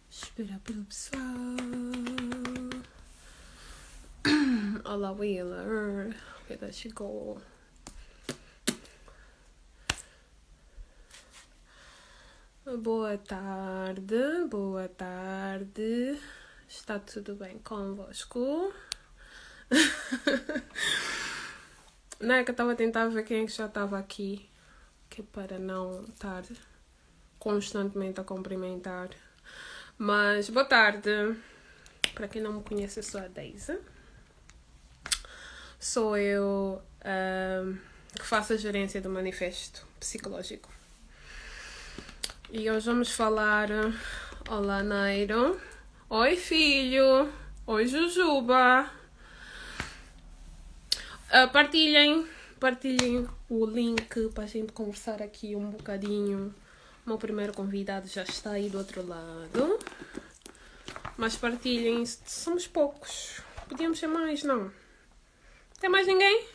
Esperar pelo pessoal. Olá, Wheeler. Wheeler chegou. Boa tarde, boa tarde. Está tudo bem convosco? Não é que eu estava a tentar ver quem é que já estava aqui, que é para não estar constantemente a cumprimentar. Mas boa tarde. Para quem não me conhece, eu sou a Daisy. Sou eu que faço a gerência do manifesto psicológico. E hoje vamos falar... Olá, Nairo. Oi, filho. Oi, Jujuba. Partilhem o link para a gente conversar aqui um bocadinho. O meu primeiro convidado já está aí do outro lado. Mas partilhem, somos poucos. Podíamos ser mais, não? Tem mais ninguém?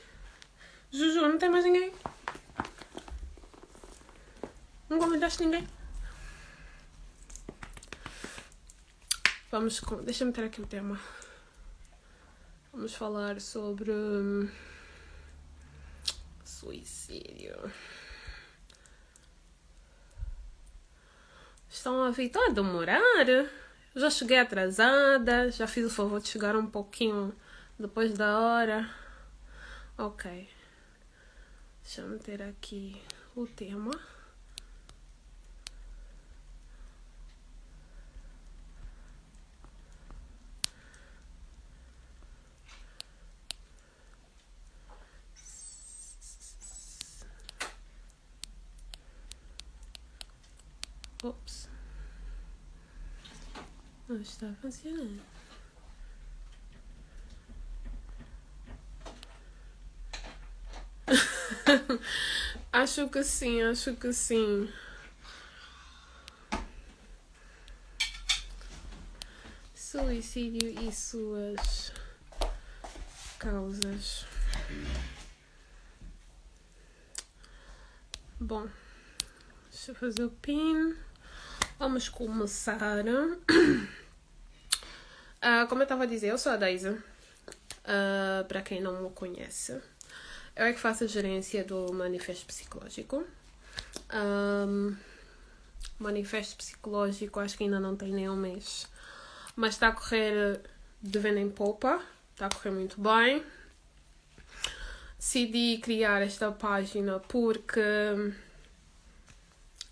Juju, não tem mais ninguém? Não convidaste ninguém? Deixa-me ter aqui o tema. Vamos falar sobre suicídio. Estão a vir? Estão a demorar? Já cheguei atrasada, já fiz o favor de chegar um pouquinho depois da hora. Ok. Deixa-me ter aqui o tema. Ops. Não está funcionando. Acho que sim. Suicídio e suas causas. Bom, deixa eu fazer o pin. Vamos começar. Como eu estava a dizer, eu sou a Daisy. Para quem não me conhece, eu é que faço a gerência do manifesto psicológico. Manifesto psicológico, acho que ainda não tem nem um mês, mas está a correr de venda em popa, está a correr muito bem. Decidi criar esta página porque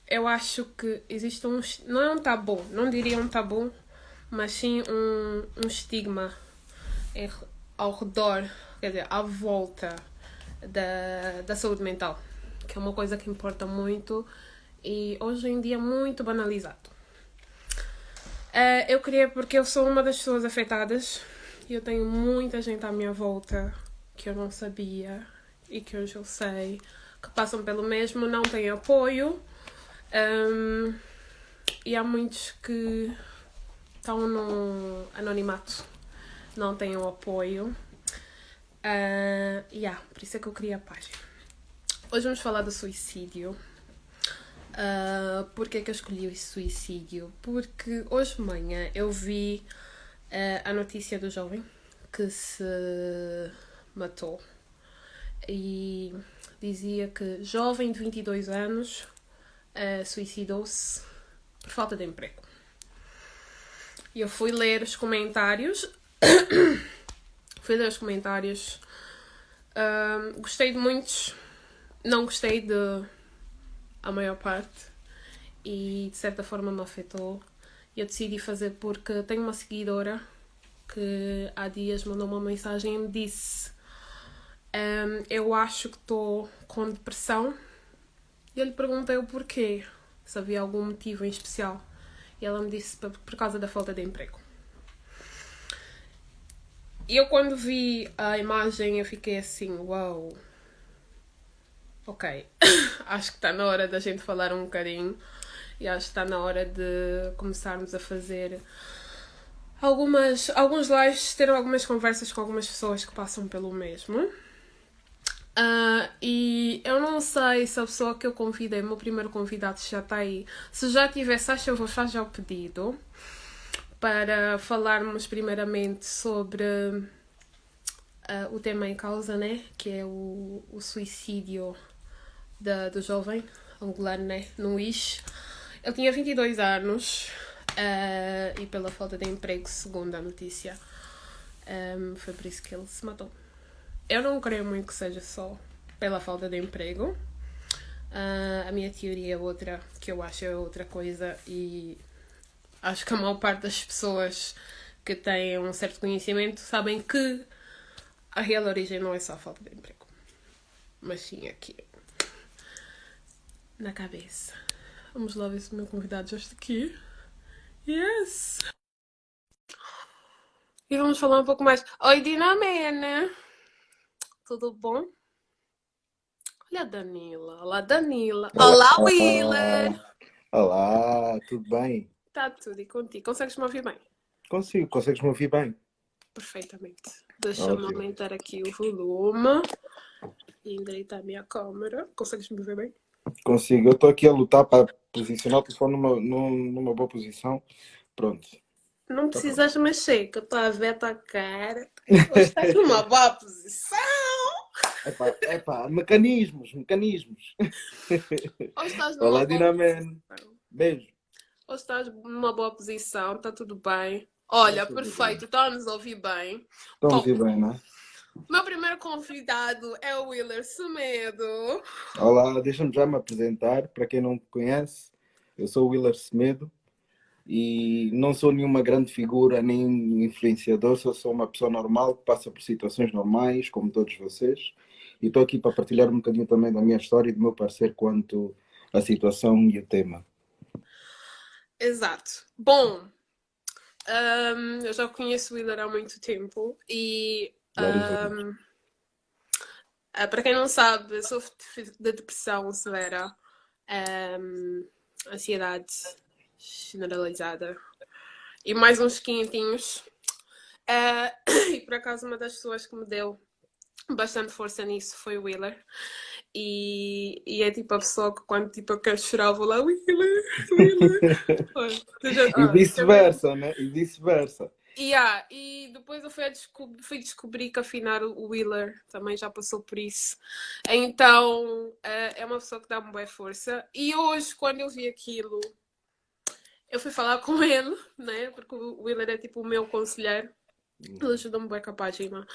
eu acho que existe não é um tabu, não diria um tabu, mas sim um estigma ao redor, quer dizer, à volta da saúde mental, que é uma coisa que importa muito e hoje em dia é muito banalizado. Eu criei porque eu sou uma das pessoas afetadas e eu tenho muita gente à minha volta que eu não sabia e que hoje eu sei que passam pelo mesmo, não têm apoio. E há muitos que estão no anonimato, não têm o apoio. Por isso é que eu criei a página. Hoje vamos falar do suicídio. Porquê é que eu escolhi o suicídio? Porque hoje de manhã eu vi a notícia do jovem que se matou. E dizia que jovem de 22 anos suicidou-se por falta de emprego. E eu fui ler os comentários. Gostei de muitos. Não gostei de a maior parte. E de certa forma me afetou. E eu decidi fazer porque tenho uma seguidora que há dias mandou uma mensagem e me disse: eu acho que estou com depressão. E eu lhe perguntei o porquê, se havia algum motivo em especial. E ela me disse por causa da falta de emprego. E eu quando vi a imagem eu fiquei assim, uau. Ok, acho que está na hora da gente falar um bocadinho. E acho que está na hora de começarmos a fazer alguns lives, ter algumas conversas com algumas pessoas que passam pelo mesmo. E eu não sei se a pessoa que eu convidei, meu primeiro convidado, já está aí. Se já tivesse, acho que eu vou fazer o pedido para falarmos primeiramente sobre o tema em causa, né? Que é o suicídio do jovem angolano, né? No IS. Ele tinha 22 anos e pela falta de emprego, segundo a notícia, foi por isso que ele se matou. Eu não creio muito que seja só pela falta de emprego. A minha teoria é outra, que eu acho é outra coisa, e acho que a maior parte das pessoas que têm um certo conhecimento sabem que a real origem não é só a falta de emprego, mas sim aqui na cabeça. Vamos lá ver se o meu convidado já está aqui. Yes! E vamos falar um pouco mais. Oi, Dinamene! Tudo bom? Olha a Danila. Olá, Danila. Olá, Willer! Olá, tudo bem? Está tudo e contigo. Consegues me ouvir bem? Consigo, consegues me ouvir bem? Perfeitamente. Deixa-me Ótimo. aumentar aqui o volume e endireitar a minha câmera. Consegues me ver bem? Consigo. Eu estou aqui a lutar para posicionar o telefone numa boa posição. Pronto. Não Tá pronto. precisas mexer, que eu estou a ver a tua cara. Hoje estás numa boa posição. Epá, mecanismos. Hoje estás numa Olá, boa Dinaman. posição. Beijo. Hoje estás numa boa posição, está tudo bem. Tá Olha, tudo bem. perfeito, está a nos ouvir bem. Estamos a Top. ir bem, não é? Meu primeiro convidado é o Willer Semedo. Olá, deixa-me já me apresentar. Para quem não me conhece, eu sou o Willer Semedo e não sou nenhuma grande figura nem influenciador, sou uma pessoa normal que passa por situações normais, como todos vocês. E estou aqui para partilhar um bocadinho também da minha história e do meu parecer quanto à situação e o tema. Exato. Bom, eu já conheço o Willer há muito tempo e Vários anos. para quem não sabe, eu sofro de depressão severa, ansiedade generalizada e mais uns quinhentinhos. E por acaso uma das pessoas que me deu bastante força nisso foi o Willer. E é tipo a pessoa que quando tipo, eu quero chorar vou lá, Willer, Willer. E Isso é mesmo. vice-versa, né? E vice-versa. E depois eu fui descobrir que afinal o Wheeler também já passou por isso. Então é uma pessoa que dá-me boa força. E hoje, quando eu vi aquilo, eu fui falar com ele, né? Porque o Wheeler é tipo o meu conselheiro. Ele ajudou-me bem com a página.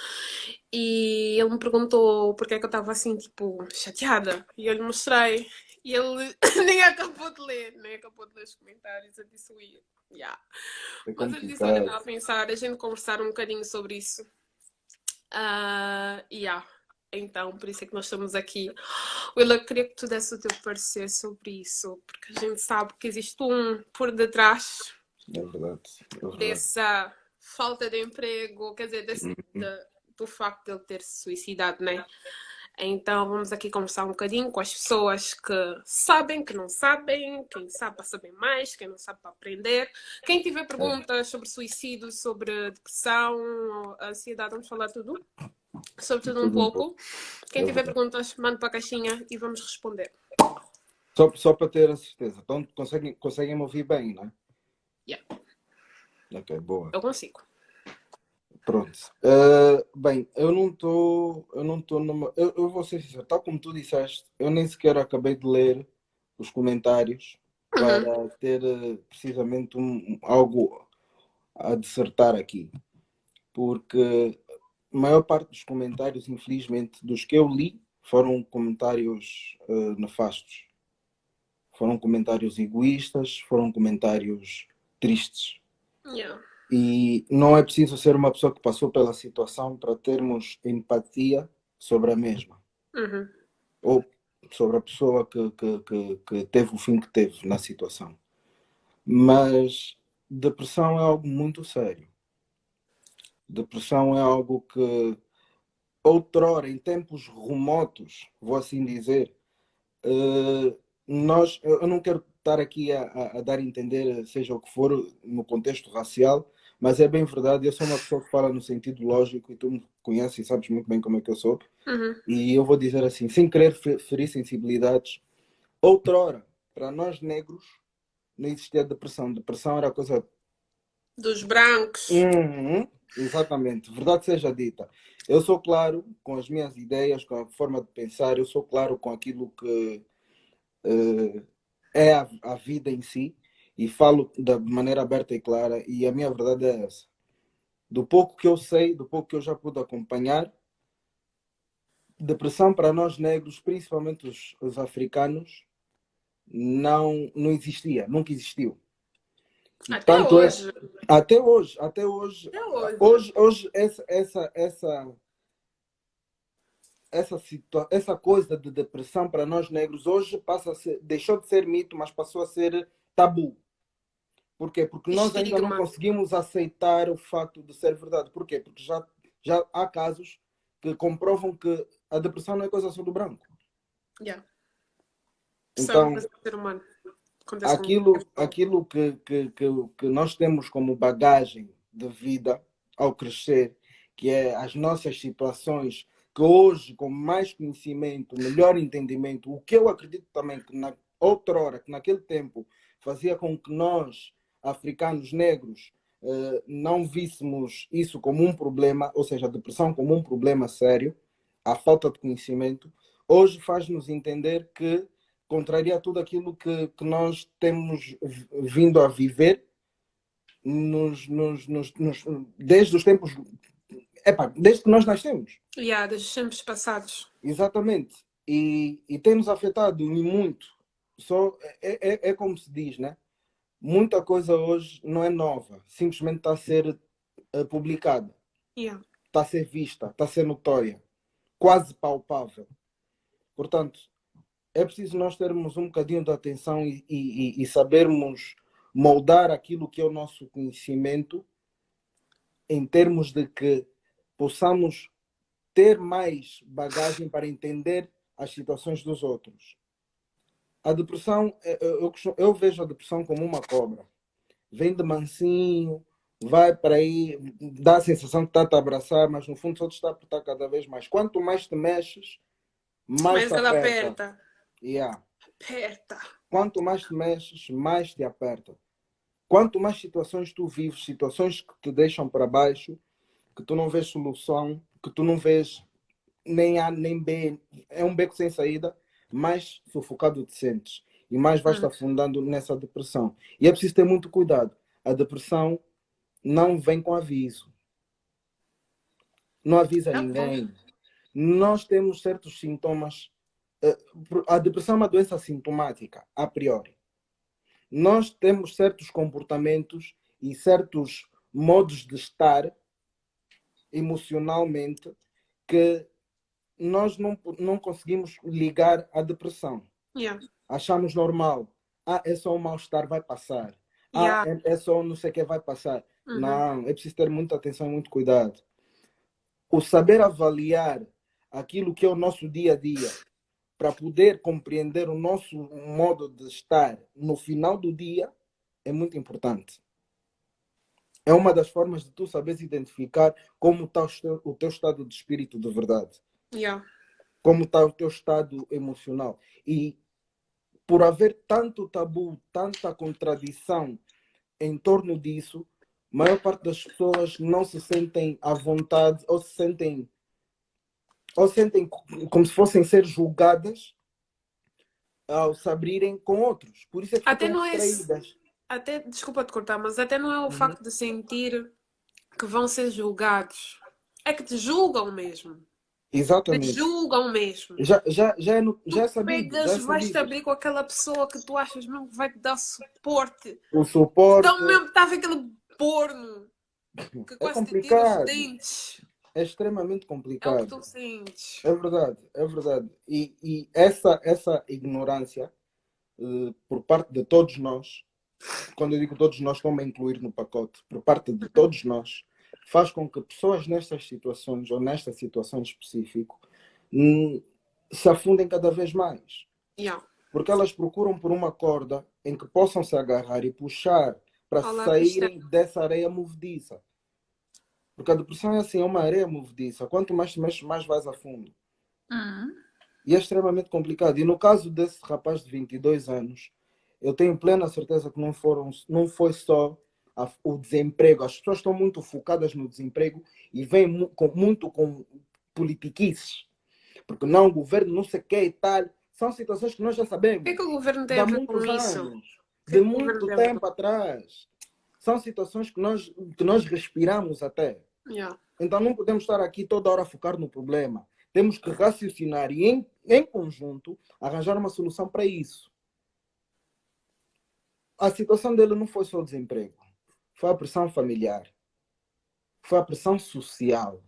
E ele me perguntou porque é que eu estava assim, tipo, chateada. E eu lhe mostrei. E ele nem acabou de ler, nem acabou de ler os comentários. Eu disse, ui, yeah. É Mas ele disse, olha, complicado. estava a pensar, a gente conversar um bocadinho sobre isso. Yeah. Então, por isso é que nós estamos aqui. Willa, eu queria que tu desse o teu parecer sobre isso, porque a gente sabe que existe um por detrás É verdade. É verdade. dessa falta de emprego, quer dizer, do facto de ele ter se suicidado, né? Então vamos aqui conversar um bocadinho com as pessoas que sabem, que não sabem, quem sabe para saber mais, quem não sabe para aprender. Quem tiver perguntas sobre suicídio, sobre depressão, ansiedade, vamos falar tudo. Sobre tudo um Tudo um pouco. pouco. Quem É tiver verdade. perguntas, manda para a caixinha e vamos responder. Só para ter a certeza. Então conseguem me ouvir bem, não é? Yeah, Ok, boa. eu consigo. Pronto. Bem, eu não estou numa. Eu vou ser sincero, tal como tu disseste, eu nem sequer acabei de ler os comentários Uhum. para ter precisamente algo a dissertar aqui. Porque a maior parte dos comentários, infelizmente, dos que eu li, foram comentários nefastos. Foram comentários egoístas, foram comentários tristes. Yeah. E não é preciso ser uma pessoa que passou pela situação para termos empatia sobre a mesma. Uhum. Ou sobre a pessoa que teve o fim que teve na situação. Mas depressão é algo muito sério. Depressão é algo que, outrora, em tempos remotos, vou assim dizer, eu não quero estar aqui a dar a entender, seja o que for, no contexto racial, Mas é bem verdade, eu sou uma pessoa que fala no sentido lógico e tu me conheces e sabes muito bem como é que eu sou. Uhum. E eu vou dizer assim, sem querer ferir sensibilidades, outrora, para nós negros, não existia depressão. Depressão era coisa. Dos brancos. Uhum, exatamente, verdade seja dita. Eu sou claro com as minhas ideias, com a forma de pensar, eu sou claro com aquilo que é a vida em si e falo da maneira aberta e clara. E a minha verdade é essa. Do pouco que eu sei, do pouco que eu já pude acompanhar, depressão para nós negros, principalmente os africanos, não existia, nunca existiu. Até Tanto é, hoje. até hoje, Até hoje. hoje essa coisa de depressão para nós negros hoje passa a ser, deixou de ser mito, mas passou a ser tabu. Por quê? Porque nós ainda não Estigma. conseguimos aceitar o facto de ser verdade. Por quê? Porque já há casos que comprovam que a depressão não é coisa só do branco. Yeah. Isso é uma Então, coisa do ser humano. Acontece com qualquer pessoa. aquilo que nós temos como bagagem de vida ao crescer, que é as nossas situações, que hoje, com mais conhecimento, melhor entendimento, o que eu acredito também que na outrora, que naquele tempo fazia com que nós, africanos negros, não víssemos isso como um problema, ou seja, a depressão como um problema sério, a falta de conhecimento, hoje faz-nos entender que contraria tudo aquilo que nós temos vindo a viver desde os tempos, desde que nós nascemos. Yeah, dos tempos passados. Exatamente. E tem-nos afetado e muito. Só é como se diz, né? Muita coisa hoje não é nova, simplesmente está a ser publicada, Yeah. está a ser vista, está a ser notória, quase palpável. Portanto, é preciso nós termos um bocadinho de atenção e sabermos moldar aquilo que é o nosso conhecimento em termos de que possamos ter mais bagagem para entender as situações dos outros. A depressão, eu vejo a depressão como uma cobra. Vem de mansinho, vai para aí, dá a sensação que está a te abraçar, mas no fundo só te está a apertar cada vez mais. Quanto mais te mexes, mais Mas te ela aperta. aperta. Yeah. Aperta. Quanto mais te mexes, mais te aperta. Quanto mais situações tu vives, situações que te deixam para baixo, que tu não vês solução, que tu não vês nem A nem B, é um beco sem saída, mais sufocado te sentes e mais vais te afundando nessa depressão. E é preciso ter muito cuidado. A depressão não vem com aviso. Não avisa Tá bom. ninguém. Nós temos certos sintomas. A depressão é uma doença sintomática, a priori. Nós temos certos comportamentos e certos modos de estar emocionalmente que nós não conseguimos ligar à depressão. Yeah. Achamos normal. Ah, é só um mal-estar, vai passar. Ah, Yeah. é só não sei o que vai passar. Não, é preciso ter muita atenção e muito cuidado. O saber avaliar aquilo que é o nosso dia a dia para poder compreender o nosso modo de estar no final do dia é muito importante. É uma das formas de tu saberes identificar como está o teu estado de espírito de verdade. Yeah. Como está o teu estado emocional. E por haver tanto tabu, tanta contradição em torno disso, a maior parte das pessoas não se sentem à vontade ou sentem como se fossem ser julgadas ao se abrirem com outros. Por isso é que Até ficam não é. retraídas. Até, desculpa te cortar, mas até não é o Uhum. facto de sentir que vão ser julgados. É que te julgam mesmo. Te Exatamente. julgam mesmo. Já é sabido, já Pegas, é vais-te sabido. abrir com aquela pessoa que tu achas mesmo que vai te dar suporte. O suporte Então mesmo está a ver aquele porno que é quase te tira os complicado, dentes. é extremamente É o que complicado. tu sentes. É verdade, é verdade. E essa ignorância por parte de todos nós, quando eu digo todos nós, estou-me a incluir no pacote, por parte de todos nós, faz com que pessoas nestas situações, ou nesta situação em específico, se afundem cada vez mais. Yeah. Porque elas procuram por uma corda em que possam se agarrar e puxar para Olá, Cristiano. saírem dessa areia movediça. Porque a depressão é assim, é uma areia movediça. Quanto mais te mexes, mais vais a fundo. Hum. E é extremamente complicado. E no caso desse rapaz de 22 anos, eu tenho plena certeza que não foi só o desemprego. As pessoas estão muito focadas no desemprego e vêm muito com politiquices. Porque não, o governo não sei o que e tal. São situações que nós já O que é que sabemos. o governo De tem a há ver com muitos isso? anos. O que é De que o governo muito tem a ver com tempo atrás. São situações que nós respiramos até. Yeah. Então não podemos estar aqui toda hora a focar no problema. Temos que raciocinar e, em conjunto, arranjar uma solução para isso. A situação dele não foi só o desemprego. Foi a pressão familiar. Foi a pressão social.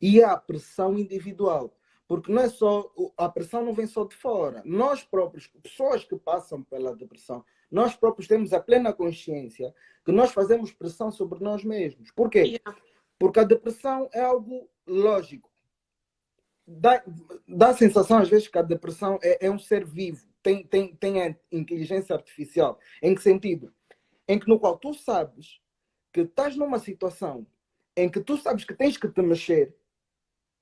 E a pressão individual. Porque não é só, a pressão não vem só de fora. Nós próprios, pessoas que passam pela depressão, nós próprios temos a plena consciência que nós fazemos pressão sobre nós mesmos. Por quê? Yeah. Porque a depressão é algo lógico. Dá a sensação às vezes que a depressão é um ser vivo, tem a inteligência artificial. Em que sentido? Em que no qual tu sabes que estás numa situação em que tu sabes que tens que te mexer,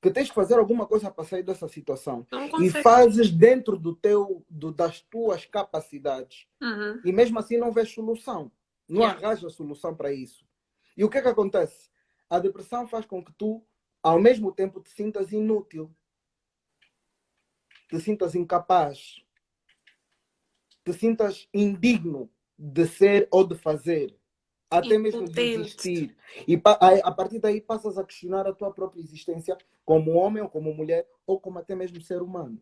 que tens que fazer alguma coisa para sair dessa situação Não e consegue. fazes dentro das tuas capacidades Uhum. e mesmo assim não vês solução, não Yeah. arranjas solução para isso. E o que é que acontece? A depressão faz com que tu, ao mesmo tempo, te sintas inútil, te sintas incapaz, te sintas indigno de ser ou de fazer, até mesmo de Impotente. existir. E a partir daí passas a questionar a tua própria existência como homem, ou como mulher, ou como até mesmo ser humano.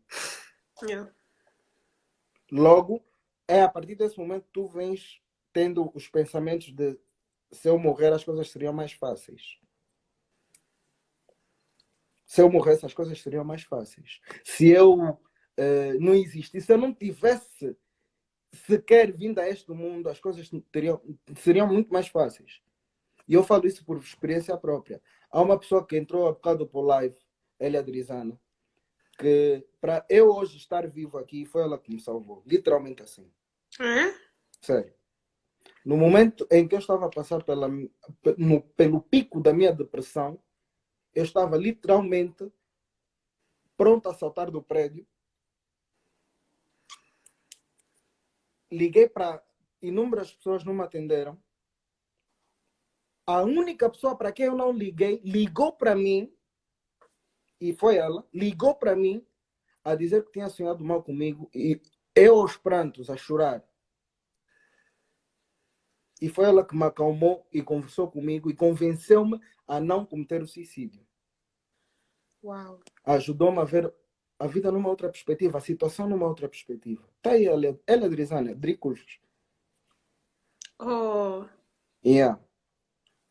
Yeah. Logo, é a partir desse momento que tu vens tendo os pensamentos de se eu morrer as coisas seriam mais fáceis. Se eu morresse as coisas seriam mais fáceis. Se eu não existisse, se eu não tivesse sequer vindo a este mundo, as coisas seriam muito mais fáceis. E eu falo isso por experiência própria. Há uma pessoa que entrou há bocado por live, Elia Drizana, que para eu hoje estar vivo aqui, foi ela que me salvou. Literalmente assim. É? Sério. No momento em que eu estava a passar pelo pico da minha depressão, eu estava literalmente pronto a saltar do prédio. Liguei para inúmeras pessoas, não me atenderam. A única pessoa para quem eu não liguei, ligou para mim, e foi ela, ligou para mim a dizer que tinha sonhado mal comigo, e eu aos prantos, a chorar. E foi ela que me acalmou e conversou comigo e convenceu-me a não cometer o suicídio. Uau. Ajudou-me a ver a vida numa outra perspectiva, a situação numa outra perspectiva. Está aí ela Drizana, Dricos. Oh. Yeah.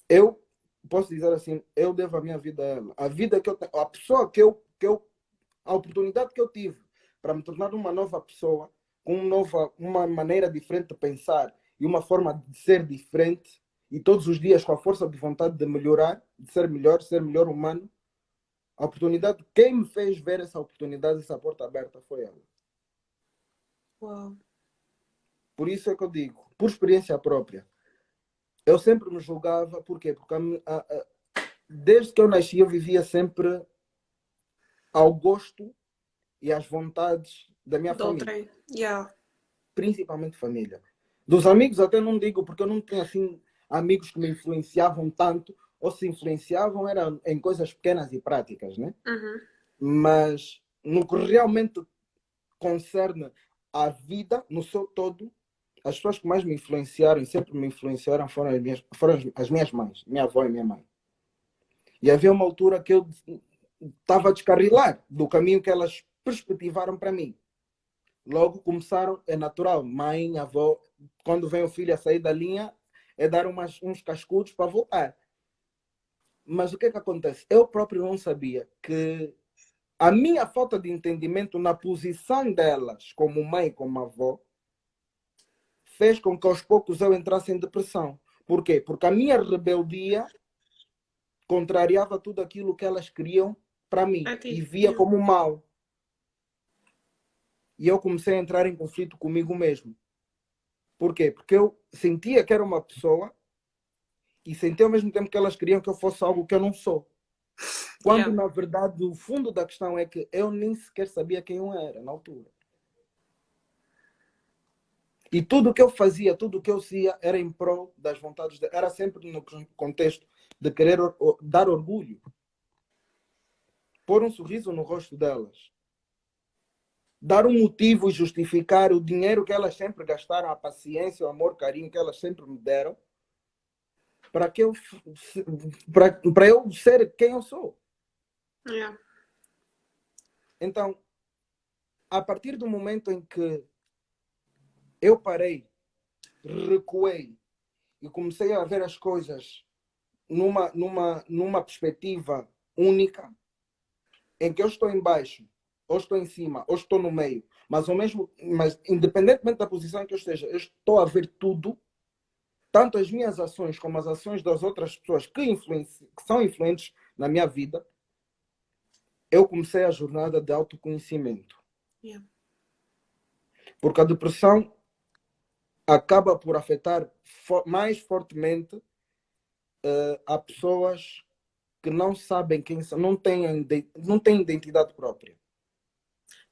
Eu posso dizer assim, eu devo a minha vida a ela. A vida que eu tenho, a pessoa a oportunidade que eu tive para me tornar uma nova pessoa, com uma maneira diferente de pensar e uma forma de ser diferente, e todos os dias com a força de vontade de melhorar, de ser melhor humano. A oportunidade, quem me fez ver essa oportunidade, essa porta aberta foi ela. Uau. Por isso é que eu digo, por experiência própria, eu sempre me julgava, por quê? Porque desde que eu nasci eu vivia sempre ao gosto e às vontades da minha família. Doutrem. Yeah. Principalmente família. Dos amigos até não digo, porque eu não tinha assim amigos que me influenciavam tanto, ou se influenciavam eram em coisas pequenas e práticas, né? Uhum. Mas no que realmente concerne a vida no seu todo, as pessoas que mais me influenciaram e sempre me influenciaram foram as minhas mães, minha avó e minha mãe. E havia uma altura que eu estava a descarrilar do caminho que elas perspectivaram para mim. Logo começaram, é natural, mãe, avó, quando vem o filho a sair da linha, é dar uns cascudos para voltar. Mas o que é que acontece? Eu próprio não sabia que a minha falta de entendimento na posição delas, como mãe, como avó, fez com que aos poucos eu entrasse em depressão. Por quê? Porque a minha rebeldia contrariava tudo aquilo que elas queriam para mim e via como mal. E eu comecei a entrar em conflito comigo mesmo. Por quê? Porque eu sentia que era uma pessoa e sentia ao mesmo tempo que elas queriam que eu fosse algo que eu não sou. Quando, Yeah. na verdade, o fundo da questão é que eu nem sequer sabia quem eu era na altura. E tudo o que eu fazia, tudo o que eu fazia era em prol das vontades dela. Era sempre no contexto de querer dar orgulho. Pôr um sorriso no rosto delas. Dar um motivo e justificar o dinheiro que elas sempre gastaram, a paciência, o amor, o carinho que elas sempre me deram, para que eu, para eu ser quem eu sou. Yeah. Então, a partir do momento em que eu parei, recuei e comecei a ver as coisas numa perspectiva única, em que eu estou em baixo, ou estou em cima, ou estou no meio, mas independentemente da posição em que eu esteja, eu estou a ver tudo, tanto as minhas ações como as ações das outras pessoas que são influentes na minha vida, eu comecei a jornada de autoconhecimento. Yeah. Porque a depressão acaba por afetar mais fortemente a pessoas que não sabem quem são, não têm identidade própria.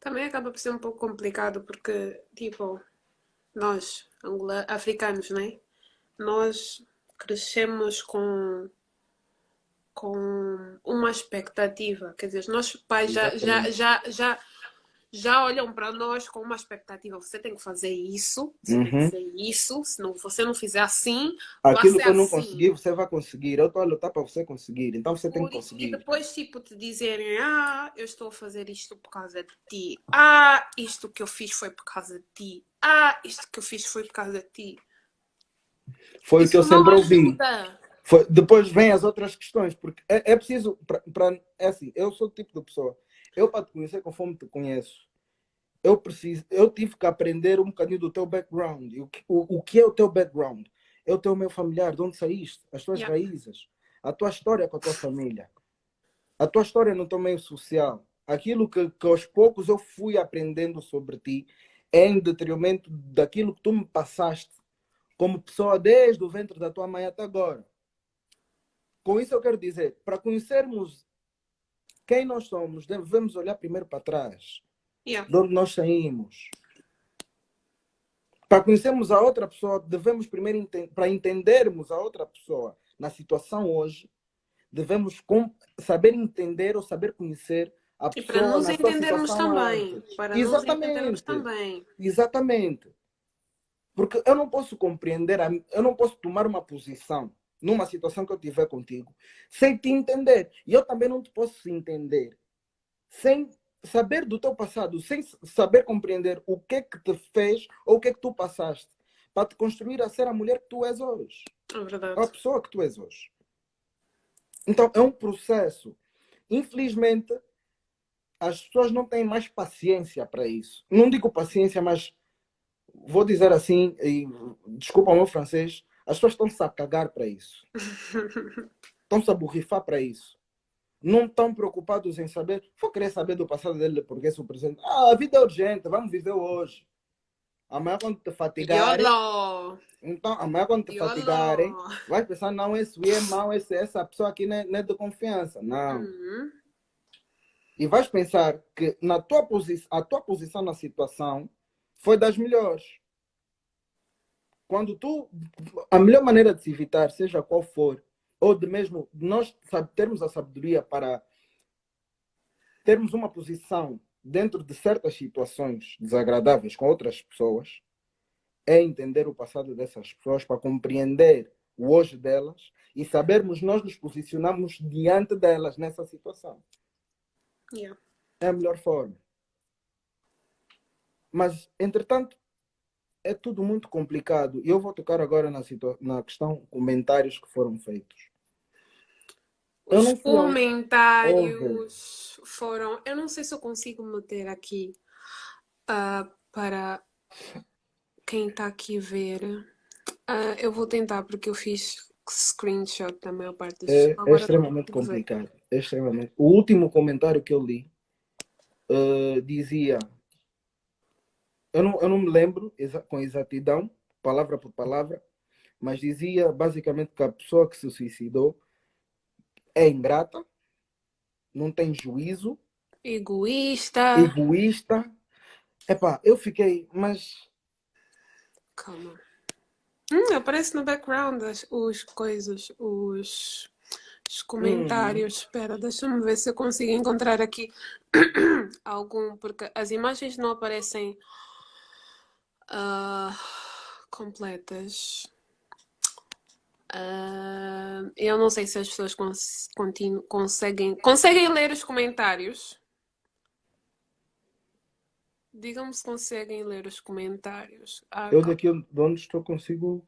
Também acaba por ser um pouco complicado porque, tipo, nós, africanos, né? Nós crescemos com uma expectativa. Quer dizer, os nossos pais Exatamente. já olham para nós com uma expectativa. Você tem que fazer isso, você tem que Uhum. fazer isso. Se não, você não fizer assim, vai Aquilo ser que eu não assim. consegui, você vai conseguir. Eu estou a lutar para você conseguir. Então você tem que E conseguir. depois, tipo, te dizerem: Ah, eu estou a fazer isto por causa de ti. Ah, isto que eu fiz foi por causa de ti. Ah, isto que eu fiz foi por causa de ti. Foi o que eu Isso não sempre ouvi. ajuda. Depois vem as outras questões, porque é preciso. É assim, eu sou o tipo de pessoa. Eu, para te conhecer conforme te conheço, eu tive que aprender um bocadinho do teu background. E o que é o teu background? É o teu meio familiar, de onde saíste, as tuas Yeah. raízes, a tua história com a tua família, a tua história no teu meio social. Aquilo que aos poucos eu fui aprendendo sobre ti é em detrimento daquilo que tu me passaste como pessoa desde o ventre da tua mãe até agora. Com isso eu quero dizer, para conhecermos quem nós somos, devemos olhar primeiro para trás, Yeah. de onde nós saímos. Para conhecermos a outra pessoa, devemos primeiro, para entendermos a outra pessoa na situação hoje, devemos saber entender ou saber conhecer a E para pessoa nos na sua entendermos situação também. antes. Para nos entendermos Exatamente. também. Exatamente. Porque eu não posso compreender, eu não posso tomar uma posição numa situação que eu tiver contigo sem te entender. E eu também não te posso entender sem saber do teu passado, sem saber compreender o que é que te fez ou o que é que tu passaste para te construir a ser a mulher que tu és hoje, É a verdade. pessoa que tu és hoje. Então é um processo. Infelizmente, as pessoas não têm mais paciência para isso. Não digo paciência, mas vou dizer assim, e desculpa o meu francês, as pessoas estão-se a cagar para isso. Estão-se a borrifar para isso. Não estão preocupados em saber. Vou querer saber do passado dele, porque é o presente. Ah, a vida é urgente, vamos viver hoje. Amanhã, quando te fatigarem, YOLO! então, amanhã, quando te fatigarem, YOLO! vai pensar: não, esse é mau, essa pessoa aqui não é de confiança. Não. Uhum. E vais pensar que a tua posição na situação foi das melhores. Quando a melhor maneira de se evitar, seja qual for, ou de mesmo nós termos a sabedoria para termos uma posição dentro de certas situações desagradáveis com outras pessoas, é entender o passado dessas pessoas para compreender o hoje delas e sabermos nós nos posicionamos diante delas nessa situação. Yeah. É a melhor forma. Mas, entretanto, é tudo muito complicado. E eu vou tocar agora na questão comentários que foram feitos. Eu Os não fui ao over. comentários foram. Eu não sei se eu consigo meter aqui para quem está aqui ver. Eu vou tentar porque eu fiz screenshot da maior parte das. É Agora extremamente vou ver. complicado. É extremamente. O último comentário que eu li dizia: eu não me lembro com exatidão, palavra por palavra, mas dizia basicamente que a pessoa que se suicidou é ingrata, não tem juízo, Egoísta. egoísta. Epá, eu fiquei, mas Calma. Aparece no background os coisas, os comentários. Espera, deixa-me ver se eu consigo encontrar aqui algum, porque as imagens não aparecem completas. Eu não sei se as pessoas conseguem ler os comentários. Digam-me se conseguem ler os comentários. eu daqui de onde estou consigo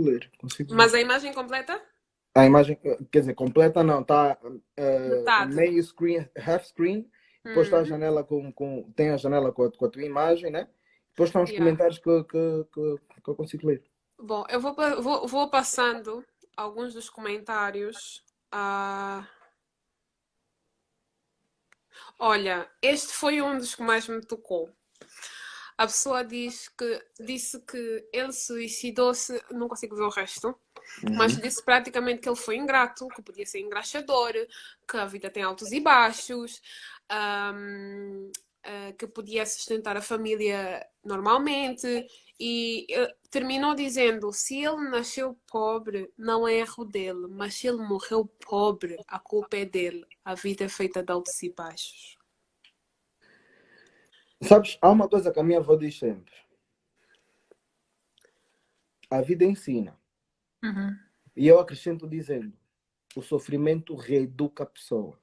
ler. Mas a imagem completa? A imagem, quer dizer, completa não, está Metade. meio screen, half screen, depois está a janela tem a janela com a tua imagem, né? Depois estão os comentários que eu consigo ler. Bom, eu vou passando alguns dos comentários. Olha, este foi um dos que mais me tocou. A pessoa disse que ele suicidou-se, não consigo ver o resto, mas disse praticamente que ele foi ingrato, que podia ser engraxador, que a vida tem altos e baixos, que podia sustentar a família normalmente, e terminou dizendo: se ele nasceu pobre, não é erro dele, mas se ele morreu pobre, a culpa é dele. A vida é feita de altos e baixos. Sabes, há uma coisa que a minha avó diz sempre. A vida ensina. E eu acrescento dizendo, o sofrimento reeduca a pessoa.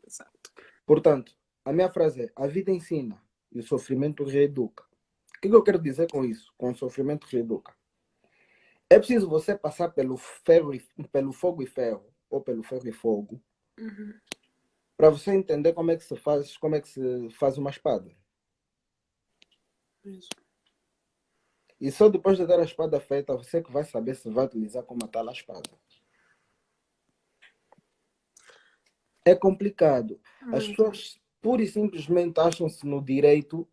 Exato. Portanto, a minha frase é, a vida ensina e o sofrimento reeduca. O que eu quero dizer com isso? Com o sofrimento reeduca. É preciso você passar pelo fogo e ferro, ou pelo ferro e fogo, para você entender como é que se faz uma espada. Isso. E só depois de ter a espada feita, você que vai saber se vai utilizar como a tal espada. É complicado. As pessoas pura e simplesmente acham-se no direito.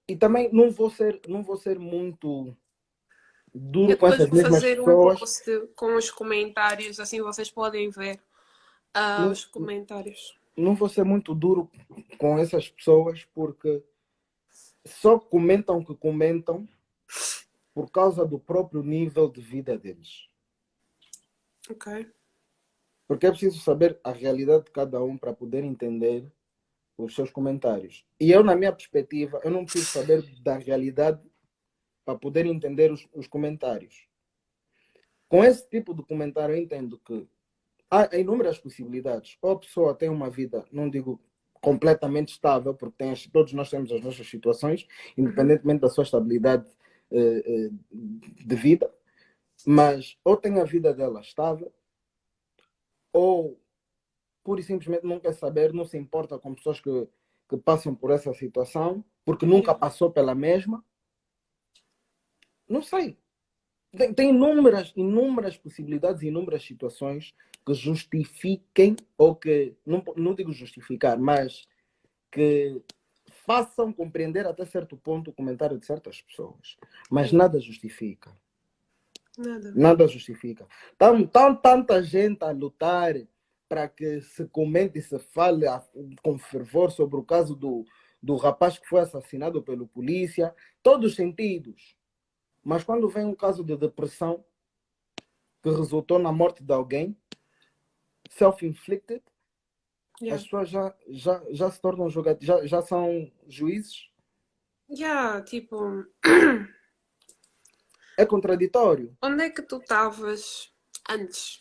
E também não vou ser muito duro com essas mesmas fazer pessoas. post com os comentários, assim vocês podem ver os comentários. Não vou ser muito duro com essas pessoas porque só comentam o que comentam por causa do próprio nível de vida deles. Ok. Porque é preciso saber a realidade de cada um para poder entender os seus comentários. E eu, na minha perspectiva, eu não preciso saber da realidade para poder entender os comentários. Com esse tipo de comentário, eu entendo que há inúmeras possibilidades. Ou a pessoa tem uma vida, não digo completamente estável, porque todos nós temos as nossas situações, independentemente da sua estabilidade de vida, mas ou tem a vida dela estável, ou pura e simplesmente não quer saber, não se importa com pessoas que passam por essa situação, porque nunca passou pela mesma. Não sei. Tem inúmeras possibilidades, inúmeras situações que justifiquem, ou que, não digo justificar, mas que façam compreender até certo ponto o comentário de certas pessoas. Mas nada justifica. Nada justifica. Tanta gente a lutar para que se comente e se fale com fervor sobre o caso do rapaz que foi assassinado pelo polícia, todos os sentidos. Mas quando vem um caso de depressão que resultou na morte de alguém, self-inflicted, as pessoas já se tornam jogadores, já são juízes. Tipo, É contraditório. onde é que tu estavas antes?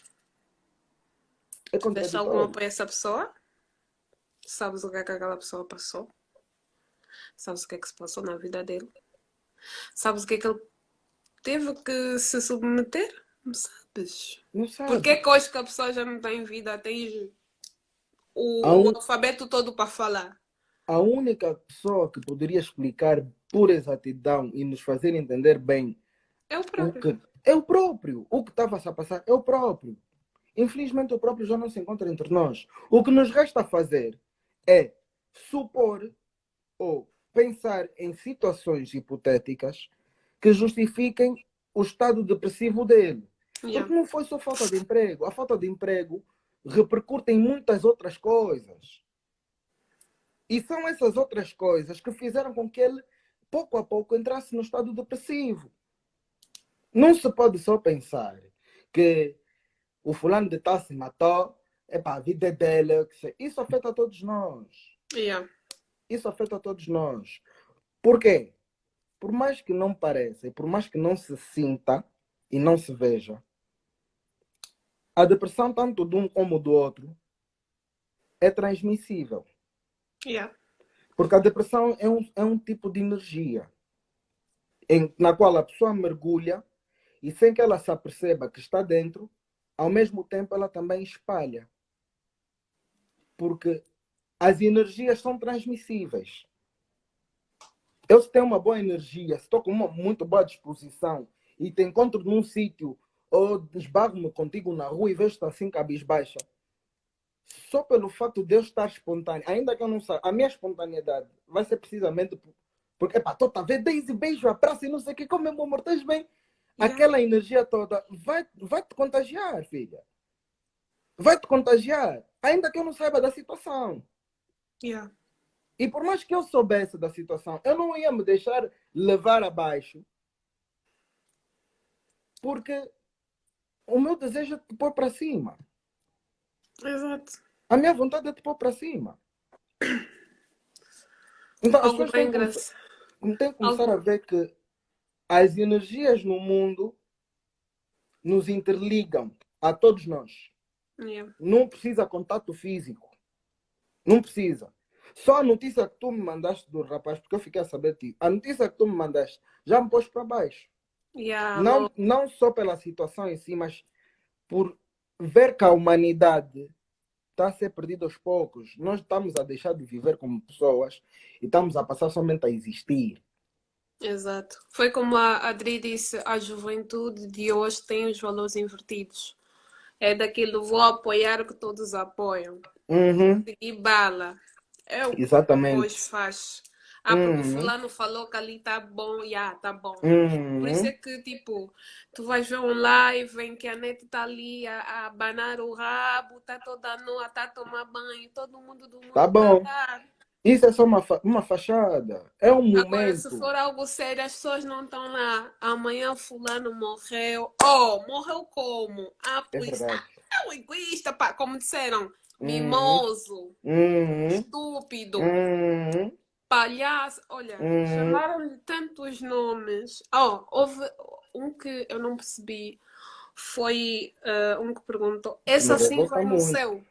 É Tu deste algum contraditório. apoio a essa pessoa? Sabes o que é que aquela pessoa passou? Sabes o que é que se passou na vida dele? Sabes o que é que ele teve que se submeter? Não sabes. Não sabe. Porque é que hoje que a pessoa já não tem vida, tem o alfabeto todo para falar? A única pessoa que poderia explicar por exatidão e nos fazer entender bem é o próprio. É o próprio. O que estava a passar é o próprio. Infelizmente, o próprio já não se encontra entre nós. O que nos resta fazer é supor ou pensar em situações hipotéticas que justifiquem o estado depressivo dele. Yeah. Porque não foi só falta de emprego. A falta de emprego repercute em muitas outras coisas. E são essas outras coisas que fizeram com que ele, pouco a pouco, entrasse no estado depressivo. Não se pode só pensar que o fulano de tal se matou, a vida é dele. Isso afeta a todos nós. Yeah. Isso afeta a todos nós. Por quê? Por mais que não pareça, e por mais que não se sinta e não se veja, a depressão, tanto de um como do outro, é transmissível. Yeah. Porque a depressão é um tipo de energia na qual a pessoa mergulha e sem que ela se aperceba que está dentro, ao mesmo tempo ela também espalha. Porque as energias são transmissíveis. Eu, se tenho uma boa energia, se estou com uma muito boa disposição e te encontro num sítio ou esbarro-me contigo na rua e vejo-te assim cabisbaixa, só pelo fato de eu estar espontâneo, ainda que eu não saiba, a minha espontaneidade vai ser precisamente porque, estou a ver, Daisy, beijo, abraço e não sei o que, como é, meu amor, estás bem? Yeah. Aquela energia toda vai te contagiar, filha. Vai te contagiar, ainda que eu não saiba da situação. Yeah. E por mais que eu soubesse da situação, eu não ia me deixar levar abaixo, porque o meu desejo é te pôr para cima. Exato. A minha vontade é te pôr para cima. Então as Algo pessoas bem têm que começar a ver que as energias no mundo nos interligam a todos nós. Yeah. Não precisa contato físico. Não precisa. Só a notícia que tu me mandaste do rapaz, porque eu fiquei a saber de ti, a notícia que tu me mandaste já me pôs para baixo. Yeah, Não só pela situação em si, mas por ver que a humanidade está a ser perdida aos poucos. Nós estamos a deixar de viver como pessoas e estamos a passar somente a existir. Exato. Foi como a Adri disse, a juventude de hoje tem os valores invertidos. É daquilo, vou apoiar o que todos apoiam. Uhum, Seguir bala. É o que exatamente. hoje faz. Porque o Uhum, fulano falou que ali tá bom, tá bom. Por isso uhum. é que, tipo, tu vais ver um live em que a net tá ali a abanar o rabo, tá toda nua, tá a tomar banho, todo mundo do Tá mundo tá bom. lá. Isso é só uma fachada. É um Agora, se momento. for algo sério, as pessoas não estão lá. Amanhã fulano morreu. Oh, morreu como? Ah, É por isso. verdade. Ah, é um egoísta, pá. Como disseram. Uhum, Mimoso. uhum, Estúpido. uhum, Palhaço. Olha, uhum. chamaram-lhe tantos nomes. Oh, houve um que eu não percebi. Foi um que perguntou: Isso esse me assim revolta vai no muito. céu?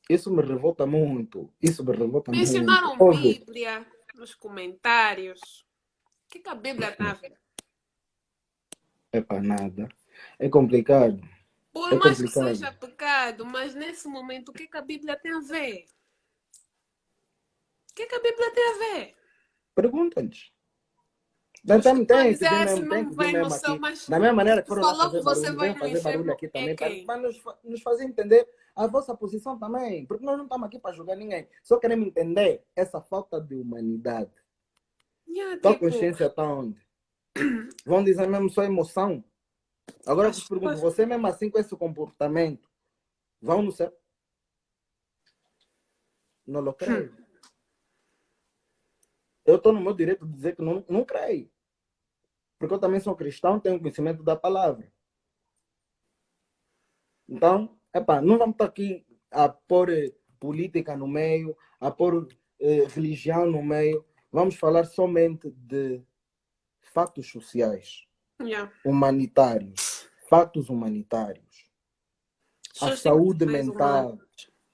Isso me revolta muito. Isso me revolta muito. Mencionaram Ouve, Bíblia nos comentários. O que a Bíblia está a ver? é para nada. É complicado. Por É mais que complicado. seja pecado, mas nesse momento, o que a Bíblia tem a ver? O que a Bíblia tem a ver? Pergunta-lhes. Os que estão a dizer, se Tem não que vir vai no mesmo céu, aqui. mas Da mesma o maneira que que foram lá falou que fazer você barulho, vai venham no fazer barulho inferno aqui é também quem? para nos fazer entender a vossa posição também. Porque nós não estamos aqui para julgar ninguém. Só queremos entender essa falta de humanidade. Yeah, Tua tipo, consciência está onde? Vão dizer mesmo só emoção? Agora eu as vos pergunto, pessoas. você mesmo assim com esse comportamento, vão no céu? Não lo creio. Eu estou no meu direito de dizer que não creio. Porque eu também sou cristão, tenho conhecimento da palavra. Então, não vamos estar aqui a pôr política no meio, a pôr religião no meio. Vamos falar somente de fatos sociais, Yeah. humanitários, fatos humanitários. As A pessoas têm que ser saúde mais humanas. mental,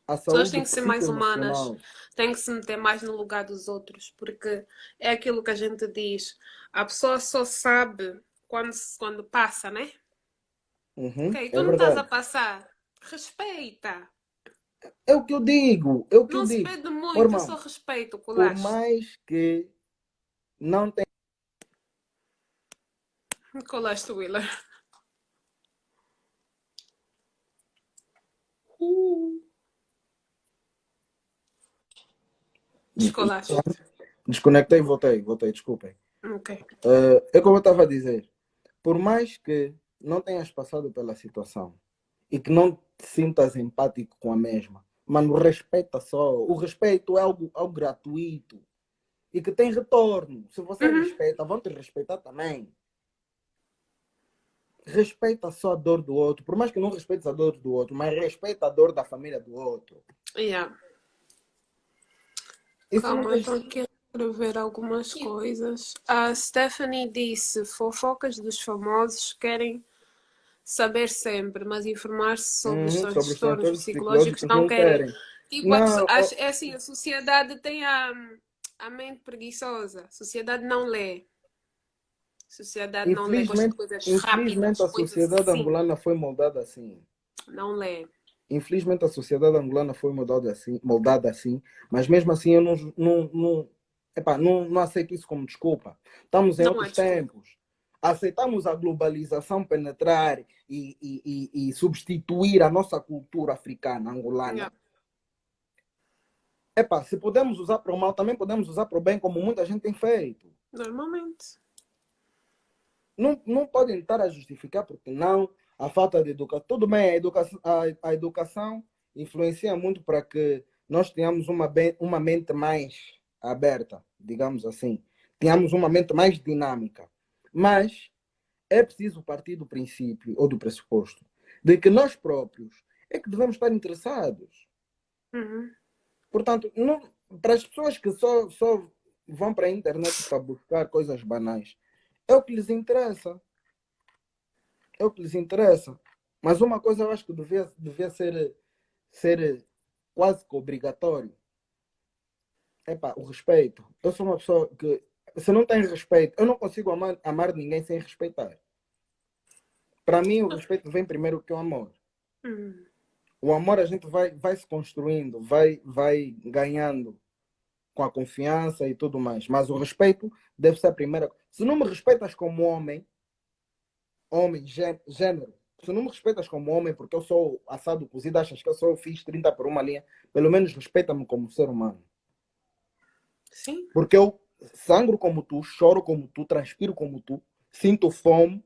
a As pessoas saúde têm que ser mais humanas. psicoemocional. Têm que se meter mais no lugar dos outros. Porque é aquilo que a gente diz. A pessoa só sabe quando passa, né? Uhum, Ok, tu é não estás a verdade. passar. Respeita. É o que eu digo, é o que eu Não se digo. pede Ô, muito, é só irmão, respeito, por colaste. mais que não tenha. Colaste, Willer. Descolaste. Desconectei e voltei, desculpem. Ok. É como eu estava a dizer, por mais que não tenhas passado pela situação e que não te sintas empático com a mesma, mano, respeita só. O respeito é algo gratuito e que tem retorno. Se você Uhum. respeita, vão te respeitar também. Respeita só a dor do outro, por mais que não respeites a dor do outro, mas respeita a dor da família do outro. Yeah. Isso não Calma, eu fez. estou aqui a escrever algumas coisas. A Stephanie disse: fofocas dos famosos querem saber sempre, mas informar-se sobre os Uhum, seus sobre os transtornos transtornos psicológicos psicológicos não não querem. querem. Tipo, Não, é assim, a sociedade tem a mente preguiçosa. A sociedade não lê. A sociedade não lê, gosta de infelizmente, coisas infelizmente rápidas, a coisas sociedade assim. angolana foi moldada assim. Não lê. Infelizmente a sociedade angolana foi moldada assim, mas mesmo assim eu não aceito isso como desculpa. Estamos em Não há outros desculpa. tempos. Aceitamos a globalização penetrar e substituir a nossa cultura africana, Yeah. angolana. Se podemos usar para o mal, também podemos usar para o bem, como muita gente tem feito. Normalmente. Não podem estar a justificar porque não a falta de educação. Tudo bem, a educação influencia muito para que nós tenhamos uma mente mais aberta, digamos assim. Tenhamos uma mente mais dinâmica. Mas é preciso partir do princípio ou do pressuposto de que nós próprios é que devemos estar interessados. Uhum. Portanto, para as pessoas que só vão para a internet para buscar coisas banais, é o que lhes interessa. É o que lhes interessa. Mas uma coisa eu acho que devia ser quase que obrigatório. O respeito. Eu sou uma pessoa que, se não tem respeito, eu não consigo amar ninguém sem respeitar. Para mim, o respeito vem primeiro que o amor. Uhum. O amor a gente vai se construindo, vai ganhando com a confiança e tudo mais. Mas o respeito deve ser a primeira. Se não me respeitas como homem, gênero. Se não me respeitas como homem, porque eu sou assado cozido, achas que eu só fiz 30 por uma linha, pelo menos respeita-me como ser humano. Sim. Porque eu sangro como tu, choro como tu, transpiro como tu, sinto fome,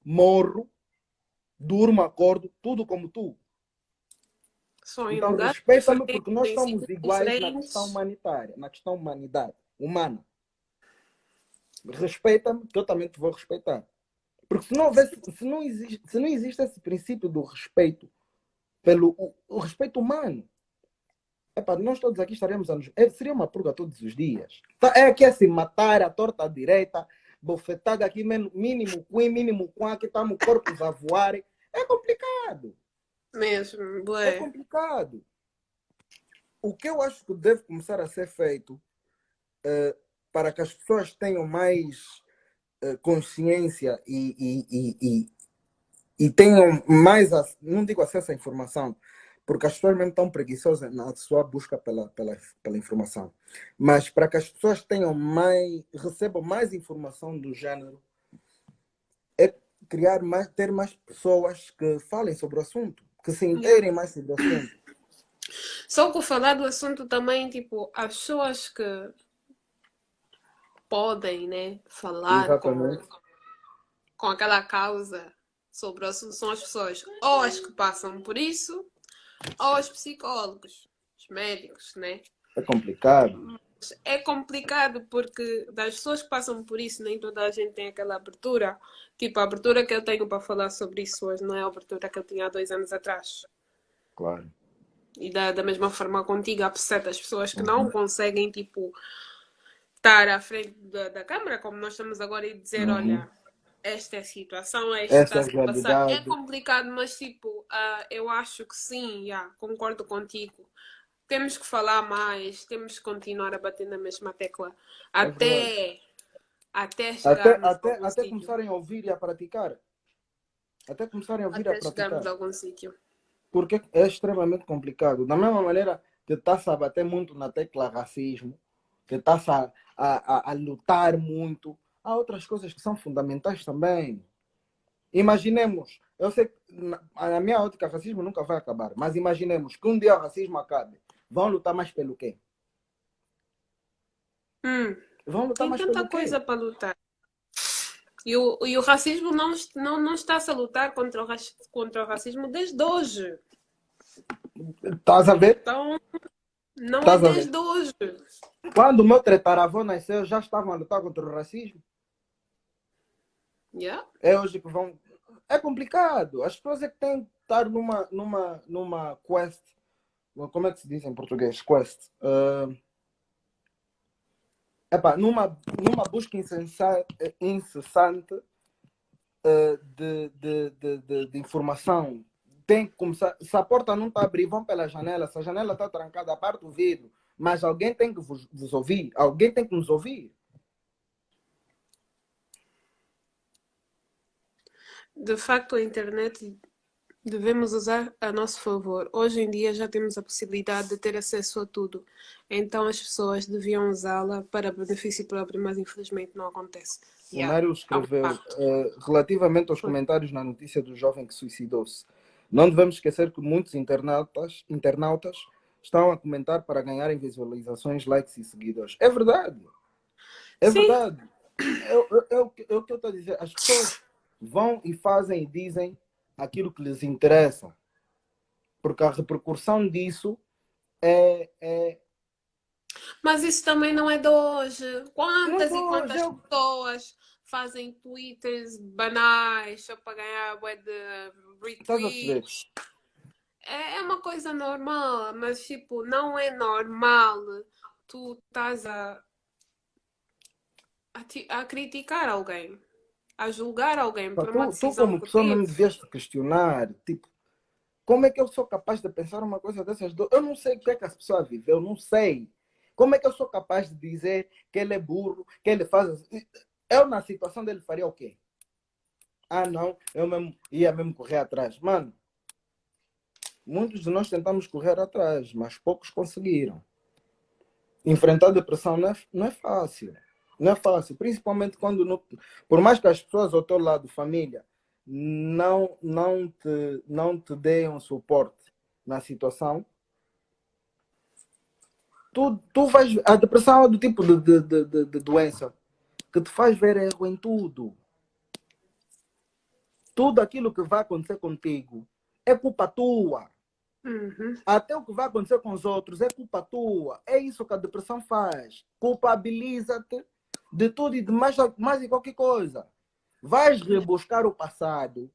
morro, durmo, acordo, tudo como tu. Só em Então lugares respeita-me diferentes, porque nós em somos sítios iguais na questão diferentes. humanitária, na questão humanidade, humana. Respeita-me que eu também te vou respeitar. Porque se não existe esse princípio do respeito pelo o respeito humano, nós todos aqui estaremos seria uma purga todos os dias. É aqui a se matar, a torta à direita, bofetada aqui, mínimo queen, mínimo quan, que estamos corpos a voar. É complicado. Mesmo, É bué. complicado. O que eu acho que deve começar a ser feito para que as pessoas tenham mais consciência e tenham mais, não digo acesso à informação, porque as pessoas mesmo estão preguiçosas na sua busca pela informação. Mas para que as pessoas tenham recebam mais informação do gênero, é ter mais pessoas que falem sobre o assunto, que se Yeah. inteirem mais sobre o assunto. Só que falar do assunto também, tipo, as pessoas que podem, né, falar Exatamente. com aquela causa sobre o assunto são as pessoas ou as que passam por isso, ou os psicólogos, os médicos, né? É complicado. É complicado porque das pessoas que passam por isso, nem toda a gente tem aquela abertura. Tipo, a abertura que eu tenho para falar sobre isso hoje não é a abertura que eu tinha há 2 anos atrás. Claro. E da mesma forma contigo, há certas pessoas que não Uhum. conseguem, tipo, estar à frente da câmara, como nós estamos agora, e dizer: Uhum. olha, esta é a situação, é isto que Essa é a está-se a passar. É realidade. complicado, mas, tipo, eu acho que sim, concordo contigo. Temos que falar mais, temos que continuar a bater na mesma tecla É verdade. até Até, chegarmos a até, algum até sítio. começarem a ouvir e a praticar. Até começarem a ouvir e a Até chegarmos praticar. a algum sítio. Porque é extremamente complicado. Da mesma maneira que está-se a bater muito na tecla racismo, que está-se a lutar muito, há outras coisas que são fundamentais também. Imaginemos, eu sei que na minha ótica racismo nunca vai acabar, mas imaginemos que um dia o racismo acabe. Vão lutar mais pelo quê? Vão lutar Tem mais tanta pelo coisa quê? para lutar. E o racismo não está-se a lutar contra o racismo desde hoje. Estás a ver? Então, não é Estás a ver? desde hoje. Quando o meu tataravô nasceu, já estavam a lutar contra o racismo. Yeah? É hoje que vão. É complicado. As pessoas é que têm que estar numa quest. Como é que se diz em português? Quest. Epá, numa busca incessante de informação. Tem que começar. Se a porta não está a abrir, vão pela janela. Se a janela está trancada, parte o vidro. Mas alguém tem que vos ouvir. Alguém tem que nos ouvir. De facto, a internet devemos usar a nosso favor. Hoje em dia já temos a possibilidade de ter acesso a tudo. Então as pessoas deviam usá-la para benefício próprio, mas infelizmente não acontece. O Yeah, Mário é um escreveu facto. relativamente aos comentários na notícia do jovem que suicidou-se. Não devemos esquecer que muitos internautas estão a comentar para ganharem visualizações, likes e seguidores. É verdade, é Sim, verdade. É o que eu estou a dizer. As pessoas vão e fazem e dizem aquilo que lhes interessa, porque a repercussão disso é mas isso também não é de hoje. não é de Quantas e hoje. quantas pessoas fazem twitters banais só para ganhar bué de Estás a perceber? retweets? É uma coisa normal, mas tipo, não é normal tu estás a criticar alguém, a julgar alguém Pá, por uma tu decisão como que pessoa teve. mesmo devias te questionar, tipo, como é que eu sou capaz de pensar uma coisa dessas? Eu não sei o que é que as pessoas vivem, eu não sei. Como é que eu sou capaz de dizer que ele é burro, que ele faz assim? Eu, na situação dele, faria o quê? Ah, não, eu mesmo ia mesmo correr atrás. Mano, muitos de nós tentamos correr atrás, mas poucos conseguiram. Enfrentar depressão não é fácil. Não é fácil, principalmente quando, por mais que as pessoas ao teu lado, família, não te deem um suporte na situação, tu vais. A depressão é do tipo de doença que te faz ver erro em tudo. Tudo aquilo que vai acontecer contigo é culpa tua. Uhum. Até o que vai acontecer com os outros é culpa tua. É isso que a depressão faz. Culpabiliza-te de tudo e de mais de qualquer coisa. Vais rebuscar o passado,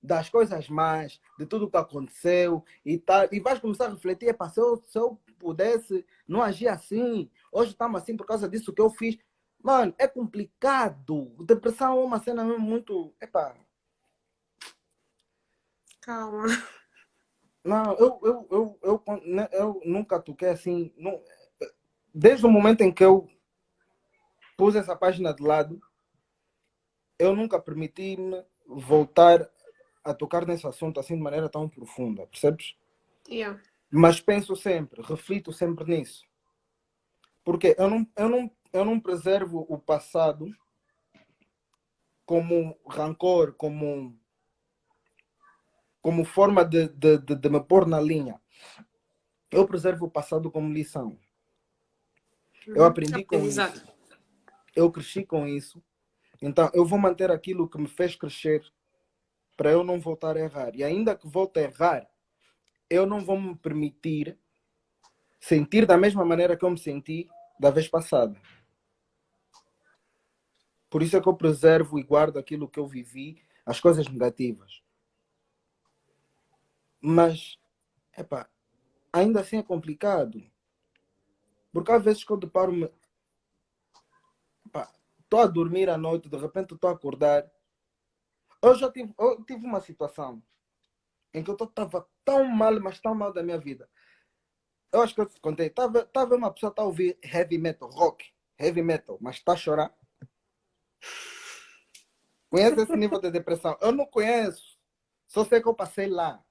das coisas más, de tudo que aconteceu e tal, e vais começar a refletir, epa, se eu pudesse não agir assim, hoje estamos assim por causa disso que eu fiz. Mano, é complicado. Depressão é uma cena mesmo muito. Epa, Calma. não, eu nunca toquei assim. Desde o momento em que eu pus essa página de lado, eu nunca permiti-me voltar a tocar nesse assunto assim de maneira tão profunda, percebes? Yeah. Mas penso sempre, reflito sempre nisso. Porque eu não preservo o passado como rancor, como forma de me pôr na linha. Eu preservo o passado como lição. Eu Uhum. aprendi com Aprendizado. isso. Eu cresci com isso. Então, eu vou manter aquilo que me fez crescer para eu não voltar a errar. E ainda que volte a errar, eu não vou me permitir sentir da mesma maneira que eu me senti da vez passada. Por isso é que eu preservo e guardo aquilo que eu vivi, as coisas negativas. Mas, epá, ainda assim é complicado. Porque às vezes que eu deparo-me, estou a dormir à noite, de repente estou a acordar. Eu tive uma situação em que eu estava tão mal, mas tão mal da minha vida. Eu acho que eu te contei. Tava uma pessoa que está a ouvir heavy metal, rock, heavy metal, mas está a chorar. Conhece esse nível de depressão? Eu não conheço. Só sei que eu passei lá.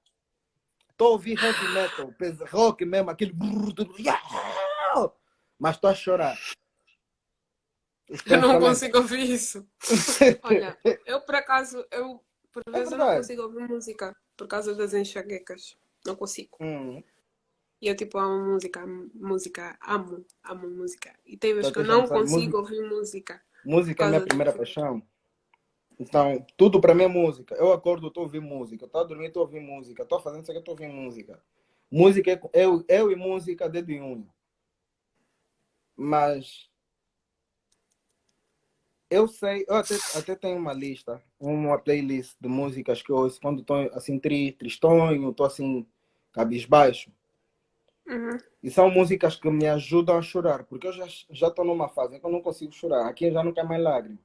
Estou a ouvir heavy metal, rock mesmo, aquele. Mas estou a chorar. Os Eu não pensamentos. consigo ouvir isso. Olha, eu por acaso, por É vezes eu não verdade. consigo ouvir música por causa das enxaquecas. Não consigo. Hum. E eu tipo amo música, amo música. E tem vezes Então, que eu tens a não noção, consigo ouvir música por música é a minha causa primeira disso. paixão. Então, tudo para mim é música. Eu acordo, estou a ouvir música. Estou a dormir, estou a ouvir música. Estou fazendo isso aqui, estou a ouvir música. Música é eu e música, dedo em unha. Mas eu sei, eu até tenho uma lista, uma playlist de músicas que eu ouço quando estou assim tristonho, estou assim cabisbaixo. Uhum. E são músicas que me ajudam a chorar, porque eu já estou numa fase em que eu não consigo chorar. Aqui já não quer mais lágrimas.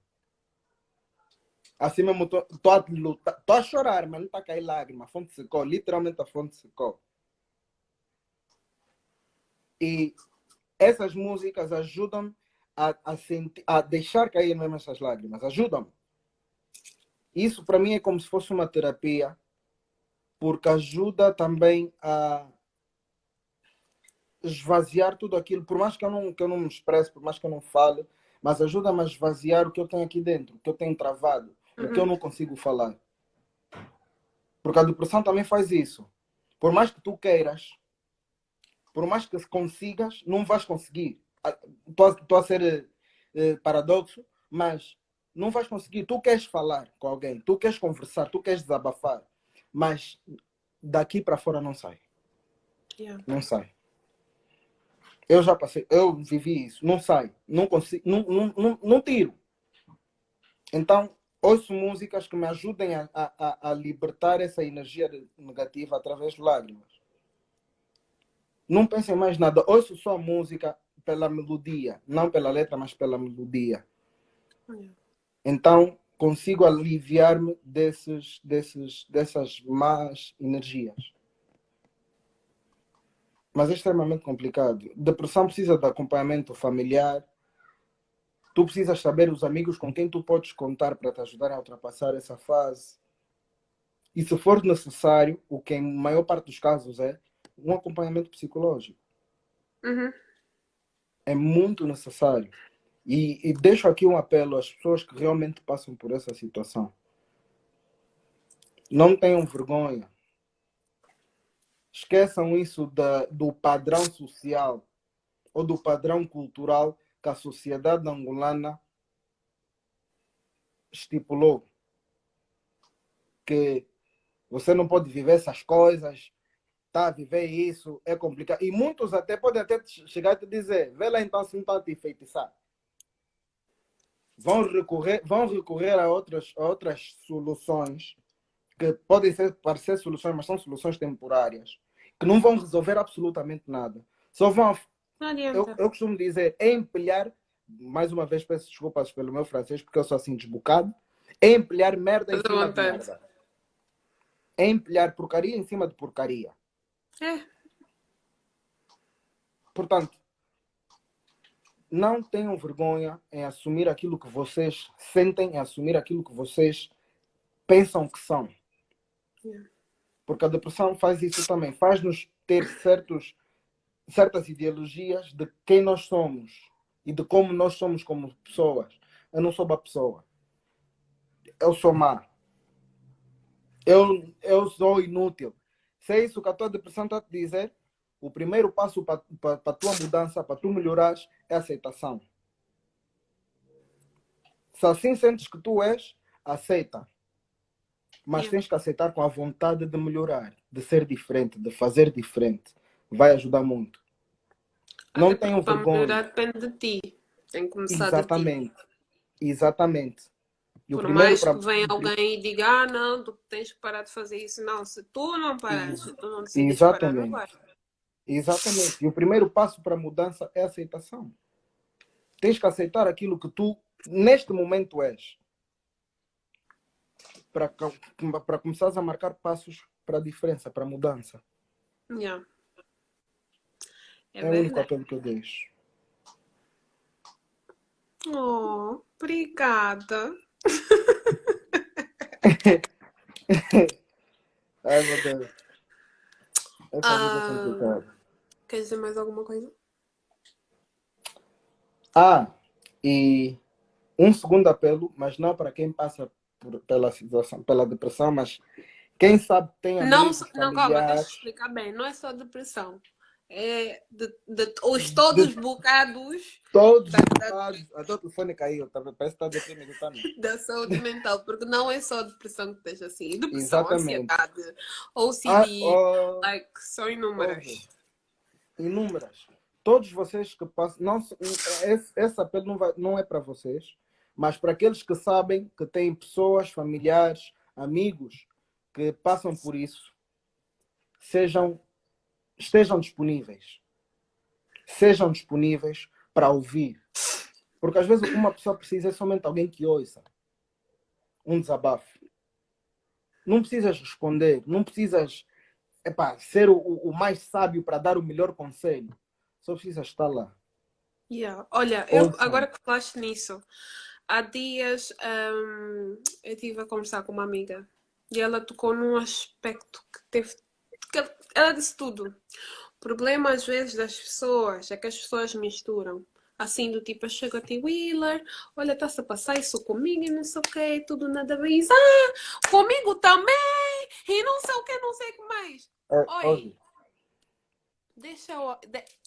Assim mesmo, estou a lutar, estou a chorar, mas não está a cair lágrima. A fonte secou, literalmente a fonte secou. E essas músicas ajudam a deixar cair mesmo essas lágrimas. Ajudam. Isso para mim é como se fosse uma terapia, porque ajuda também a esvaziar tudo aquilo, por mais que eu não me expresse, por mais que eu não fale, mas ajuda-me a esvaziar o que eu tenho aqui dentro, o que eu tenho travado, o que eu Uhum. não consigo falar. Porque a depressão também faz isso. Por mais que tu queiras, por mais que consigas, não vais conseguir. Estou a ser paradoxo, mas não vais conseguir. Tu queres falar com alguém, tu queres conversar, tu queres desabafar, mas daqui para fora não sai. Yeah. Não sai. Eu já passei, eu vivi isso. Não sai. Não consigo, não tiro. Então, ouço músicas que me ajudem a libertar essa energia negativa através de lágrimas. Não pensem mais nada. Ouço só música pela melodia. Não pela letra, mas pela melodia. Yeah. Então, consigo aliviar-me dessas más energias. Mas é extremamente complicado. Depressão precisa de acompanhamento familiar. Tu precisas saber os amigos com quem tu podes contar para te ajudarem a ultrapassar essa fase. E se for necessário, o que em maior parte dos casos é um acompanhamento psicológico. Uhum. É muito necessário. E deixo aqui um apelo às pessoas que realmente passam por essa situação. Não tenham vergonha. Esqueçam isso do padrão social ou do padrão cultural que a sociedade angolana estipulou. Que você não pode viver essas coisas, tá a viver isso, é complicado. E muitos até podem até chegar a te dizer, vê lá então se não está a te enfeitiçar. Vão recorrer a outras soluções que podem parecer soluções, mas são soluções temporárias, que não vão resolver absolutamente nada. Só vão, Não adianta. eu costumo dizer, é empilhar, mais uma vez peço desculpas pelo meu francês, porque eu sou assim desbocado, é empilhar merda em Toda cima de vontade. merda. É empilhar porcaria em cima de porcaria. É. Portanto, não tenham vergonha em assumir aquilo que vocês sentem, em assumir aquilo que vocês pensam que são. Yeah. Porque a depressão faz isso também, faz-nos ter certas ideologias de quem nós somos e de como nós somos como pessoas. Eu não sou uma pessoa. Eu sou má. Eu sou inútil. Se é isso que a tua depressão está a te dizer, o primeiro passo para a tua mudança, para tu melhorares, é a aceitação. Se assim sentes que tu és, aceita. Mas Yeah. tens que aceitar com a vontade de melhorar, de ser diferente, de fazer diferente. Vai ajudar muito. Até Não porque tenham para melhorar vergonha. depende de ti. Tem que começar de ti. Exatamente. Exatamente. E o Por primeiro mais que para. venha alguém e diga, não, tu tens que parar de fazer isso. Não, se tu não parares, se tu não decides parar, não vai. Exatamente. Exatamente. E o primeiro passo para a mudança é a aceitação. Tens que aceitar aquilo que tu, neste momento, és. Para começares a marcar passos para a diferença, para a mudança. Yeah. É É o único verdade. apelo que eu deixo. Oh, obrigada. Ai, meu Deus. Essa vida é Ah, complicada. quer dizer mais alguma coisa? E um segundo apelo, mas não para quem passa pela situação, pela depressão, mas quem sabe tem Não, amigos, não, calma, deixa eu familiares. explicar bem. Não é só depressão. É de os todos bocados Todos da, da, bocados. Até o telefone caiu, tá, parece que está deprimido também. da saúde mental, porque não é só depressão que esteja assim, depressão, Exatamente. ansiedade, Ah, OCD, oh, like, são ouve, inúmeras. inúmeras. Todos vocês que passam. Não, esse apelo não é para vocês, mas para aqueles que sabem que têm pessoas, familiares, amigos que passam por isso, sejam, estejam disponíveis. Sejam disponíveis para ouvir. Porque às vezes o que uma pessoa precisa é somente alguém que ouça. Um desabafo. Não precisas responder, não precisas ser o mais sábio para dar o melhor conselho. Só precisas estar lá. Yeah. Olha, eu Ouçam. agora que falaste nisso, há dias eu estive a conversar com uma amiga e ela tocou num aspecto que teve. Que ela disse tudo. O problema às vezes das pessoas é que as pessoas misturam. Assim, do tipo, eu chego a ti, Wheeler, olha, está-se a passar isso comigo e não sei o quê, tudo nada bem. Comigo também, e não sei o que, não sei o que mais. Oi, Ouve. deixa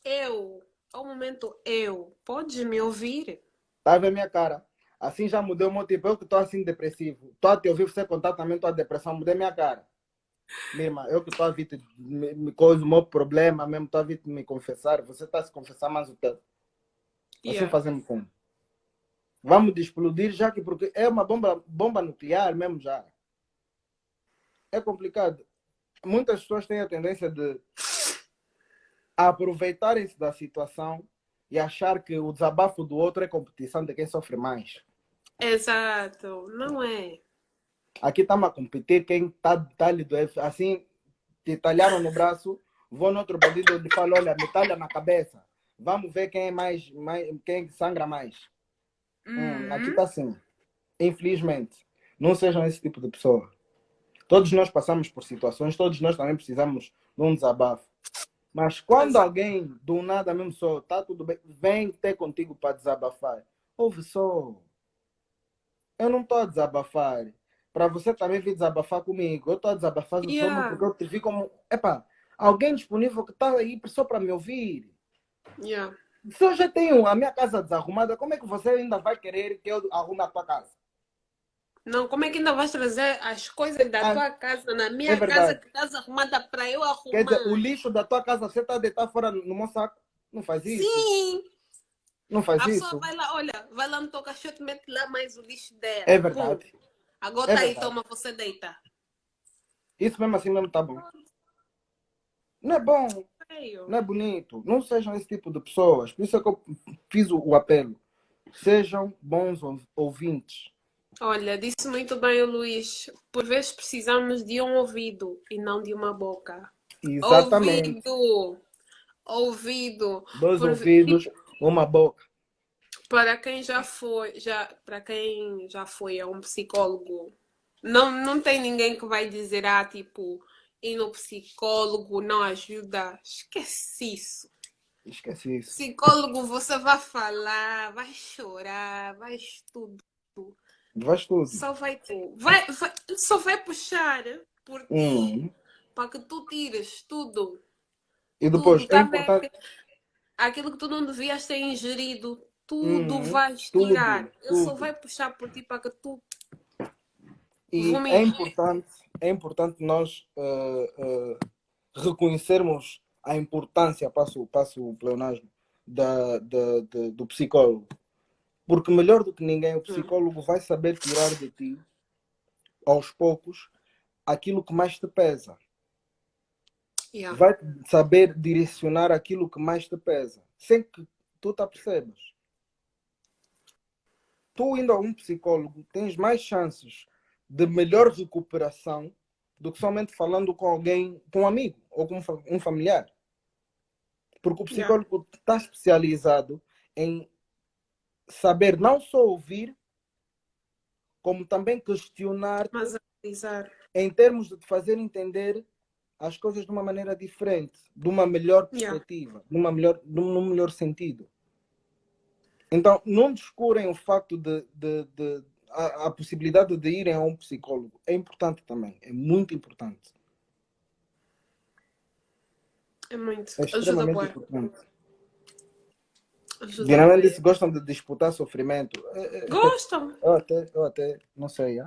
eu, ao momento eu, podes me ouvir? Está a ver minha cara. Assim já mudei o meu tipo. Eu que estou assim depressivo. Estou a te ouvir você contar também tua depressão. Mudei minha cara. Mesmo, eu que estou a vir me coisa o meu problema mesmo. Estou a vir me confessar. Você está a se confessar mais o teu. Assim Yeah. fazemos como? Vamos de explodir já que porque é uma bomba nuclear mesmo já. É complicado. Muitas pessoas têm a tendência de aproveitarem-se da situação e achar que o desabafo do outro é competição de quem sofre mais. Exato, não é? Aqui estamos a competir quem está lhe doendo. Assim, te talharam no braço, vou no outro bandido e falo, olha, me talha na cabeça. Vamos ver quem é quem sangra mais. Aqui Uhum. está assim. Infelizmente, não sejam esse tipo de pessoa. Todos nós passamos por situações, todos nós também precisamos de um desabafo. Mas quando Exato. alguém do nada mesmo só, tá tudo bem, vem ter contigo para desabafar. Ouve só, eu não estou a desabafar. Para você também vir desabafar comigo. Eu estou a desabafar só Yeah, porque eu te vi como, alguém disponível que está aí só para me ouvir. yeah. Se eu já tenho a minha casa desarrumada, como é que você ainda vai querer que eu arrume a tua casa? Não, como é que ainda vais trazer as coisas da Ah, tua casa na é minha casa verdade. que estás arrumada para eu Quer dizer, o arrumar? lixo da tua casa você está a deitar fora no meu saco? Não faz isso. Sim! Não faz A pessoa isso. vai lá, olha, vai lá no teu caixote, mete lá mais o lixo É dela. Pum. verdade. Agora É tá aí, verdade. toma, você deita. Isso mesmo assim mesmo tá bom. Não é bom, Feio. não é bonito. Não sejam esse tipo de pessoas. Por isso é que eu fiz o apelo. Sejam bons ouvintes. Olha, disse muito bem o Luís. Por vezes precisamos de um ouvido e não de uma boca. Exatamente. Ouvido! Ouvido! Dois Por, ouvidos, uma boca. Para quem já foi, para quem já foi a um psicólogo, não tem ninguém que vai dizer, tipo, ir no psicólogo não ajuda. Esquece isso. Esqueci isso. Psicólogo, você vai falar, vai chorar, vai tudo. Faz tudo. Só só vai puxar por ti Hum. para que tu tires tudo. E depois, Tudo, é tá vendo? importante. Aquilo que tu não devias ter ingerido, tudo Hum. vais tirar. Tudo, Ele só tudo. vai puxar por ti para que tu E vomites. é importante nós reconhecermos a importância, passo o pleonasmo, do psicólogo. Porque melhor do que ninguém, o psicólogo vai saber tirar de ti, aos poucos, aquilo que mais te pesa. Yeah. Vai saber direcionar aquilo que mais te pesa, sem que tu te apercebas. Tu indo a um psicólogo, tens mais chances de melhor recuperação do que somente falando com alguém, com um amigo ou com um familiar. Porque o Yeah. psicólogo está especializado em saber não só ouvir, como também questionar-te Mas analisar. em termos de te fazer entender as coisas de uma maneira diferente, de uma melhor Yeah. perspectiva, num melhor sentido. Então, não descurem o facto a possibilidade de irem a um psicólogo. É importante também, é muito importante. É muito. É Ajuda, extremamente boa. importante. Ajuda, Geralmente boa. se gostam de disputar sofrimento. Gostam. Eu até, não sei,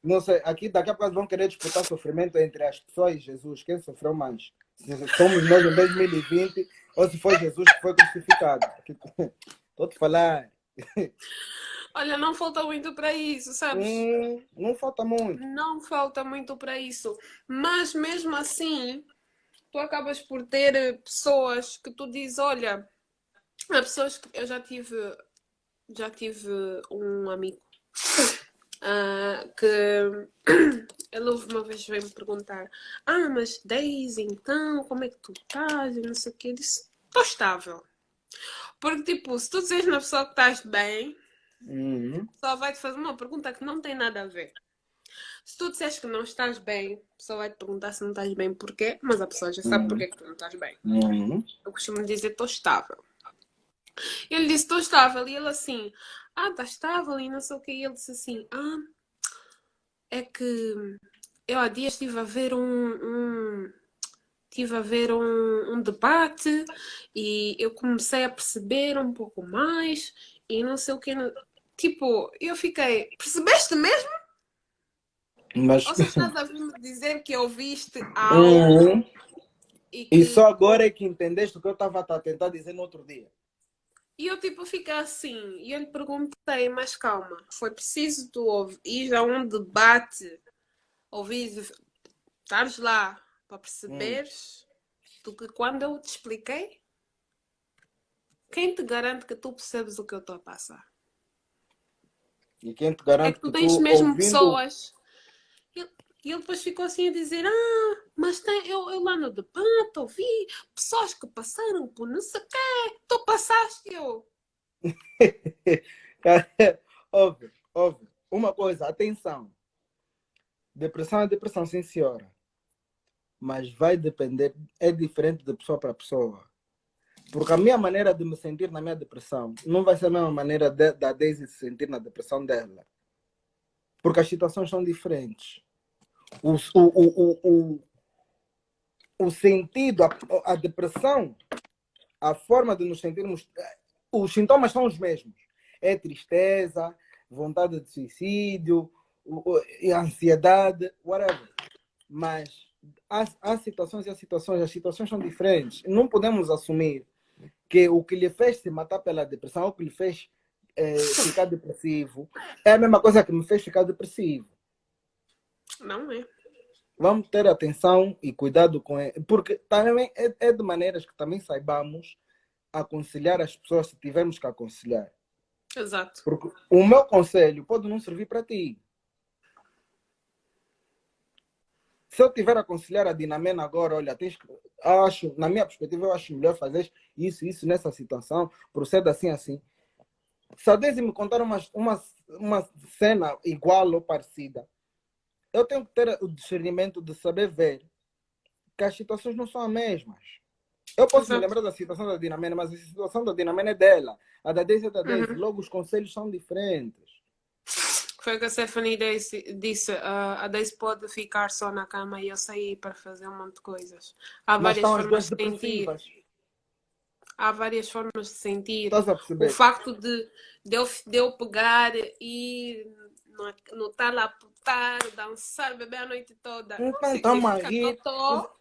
não sei, aqui daqui a pouco vão querer disputar sofrimento entre as pessoas e Jesus. Quem sofreu mais? Se somos nós em 2020 ou se foi Jesus que foi crucificado? Estou te falar. Olha, não falta muito para isso, sabes? Não falta muito. Não falta muito para isso. Mas mesmo assim, tu acabas por ter pessoas que tu dizes, olha, há pessoas que eu já tive um amigo que ele uma vez veio me perguntar: mas Daisy, então, como é que tu estás? E não sei o que. Eu disse: estou estável. Porque, tipo, se tu dizes na pessoa que estás bem, só vai te fazer uma pergunta que não tem nada a ver. Se tu disseres que não estás bem, a pessoa vai te perguntar se não estás bem porquê, mas a pessoa já sabe Uhum. porquê que tu não estás bem. Uhum. Eu costumo dizer: estou estável. Ele disse: estou estável. E ele assim: está estável e não sei o que. E ele disse assim: é que eu há dias estive a ver um debate e eu comecei a perceber um pouco mais e não sei o que. Tipo, eu fiquei, percebeste mesmo? Mas Ou só estás a vir-me dizer que ouviste algo uhum. e E que só agora depois. é que entendeste o que eu estava a tentar dizer no outro dia. E eu tipo fiquei assim, e eu lhe perguntei, mas calma, foi preciso tu ir a um debate, ouvir, estares lá para Hum. perceberes do que quando eu te expliquei, quem te garante que tu percebes o que eu estou a passar? E quem te É garante que tu que tens tu, mesmo ouvindo. pessoas. E ele depois ficou assim a dizer: mas eu lá no debate ouvi pessoas que passaram por não sei o quê. Tu passaste, eu. Óbvio, óbvio. Uma coisa, atenção. Depressão é depressão, sim, senhora. Mas vai depender, é diferente de pessoa para pessoa. Porque a minha maneira de me sentir na minha depressão não vai ser a mesma maneira da Daisy se sentir na depressão dela. Porque as situações são diferentes. O, o, o, o sentido, a depressão, a forma de nos sentirmos, os sintomas são os mesmos. É tristeza, vontade de suicídio, e ansiedade, whatever. Mas há situações e há situações, as situações são diferentes. Não podemos assumir que o que lhe fez se matar pela depressão, o que lhe fez ficar depressivo, é a mesma coisa que me fez ficar depressivo. Não é? Vamos ter atenção e cuidado com ele, porque também é de maneiras que também saibamos aconselhar as pessoas se tivermos que aconselhar. Exato. Porque o meu conselho pode não servir para ti. Se eu tiver a aconselhar a Dinamena agora, olha, acho, na minha perspectiva, eu acho melhor fazer isso nessa situação, proceda assim, assim. Se a Daisy me contar uma cena igual ou parecida, eu tenho que ter o discernimento de saber ver que as situações não são as mesmas. Eu posso me Exato. lembrar da situação da Dinamena, mas a situação da Dinamena é dela. A da Daisy é da Daisy. Uhum. Logo, os conselhos são diferentes. Foi o que a Stephanie disse. A Daisy pode ficar só na cama e eu sair para fazer um monte de coisas. Há Mas várias estão as duas formas de sentir. depressivas. Há várias formas de sentir. Estás a O perceber? facto de eu pegar e no tal a putar, dançar, beber a noite toda, não Então, estamos a significa que eu rir. estou.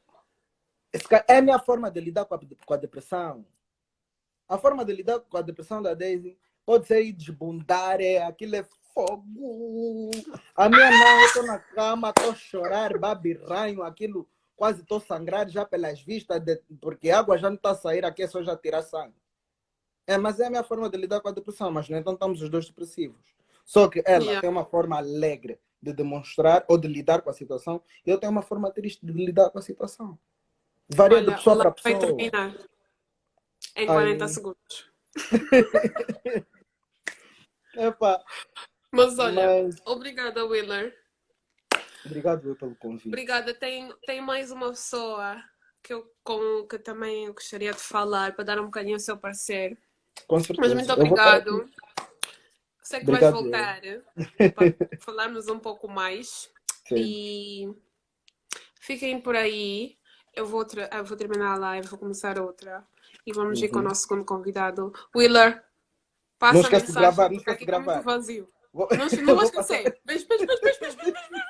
É a minha forma de lidar com a depressão. A forma de lidar com a depressão da Daisy pode ser ir desbundar, aquilo é fogo. A minha não, eu estou na cama, estou a chorar, babirranho, aquilo quase estou a sangrar já pelas vistas, porque a água já não está a sair, aqui é só já tirar sangue. Mas é a minha forma de lidar com a depressão, mas no entanto estamos os dois depressivos. Só que ela Yeah. tem uma forma alegre de demonstrar ou de lidar com a situação, e eu tenho uma forma triste de lidar com a situação. Varia de Olha, o pessoa live para vai pessoa. terminar em 40 Ai, segundos. epa, Mas olha, mas obrigada, Willer. obrigado eu pelo convite. Obrigada. Tem mais uma pessoa com que também eu gostaria de falar para dar um bocadinho o seu parecer. Com Mas muito certeza. Eu vou estar aqui. obrigado. Sei que vais Obrigado eu. voltar para falarmos um pouco mais. Sim. E fiquem por aí. eu vou terminar a live, vou começar outra. E vamos ir com o Uhum. nosso segundo convidado. Willer, Não passa a esquece de mensagem, gravar, não porque esquece de aqui está muito gravar. vazio. Vou, Não vou vou passar. esquecer. Beijo, beijo, beijo, beijo, beijo, beijo.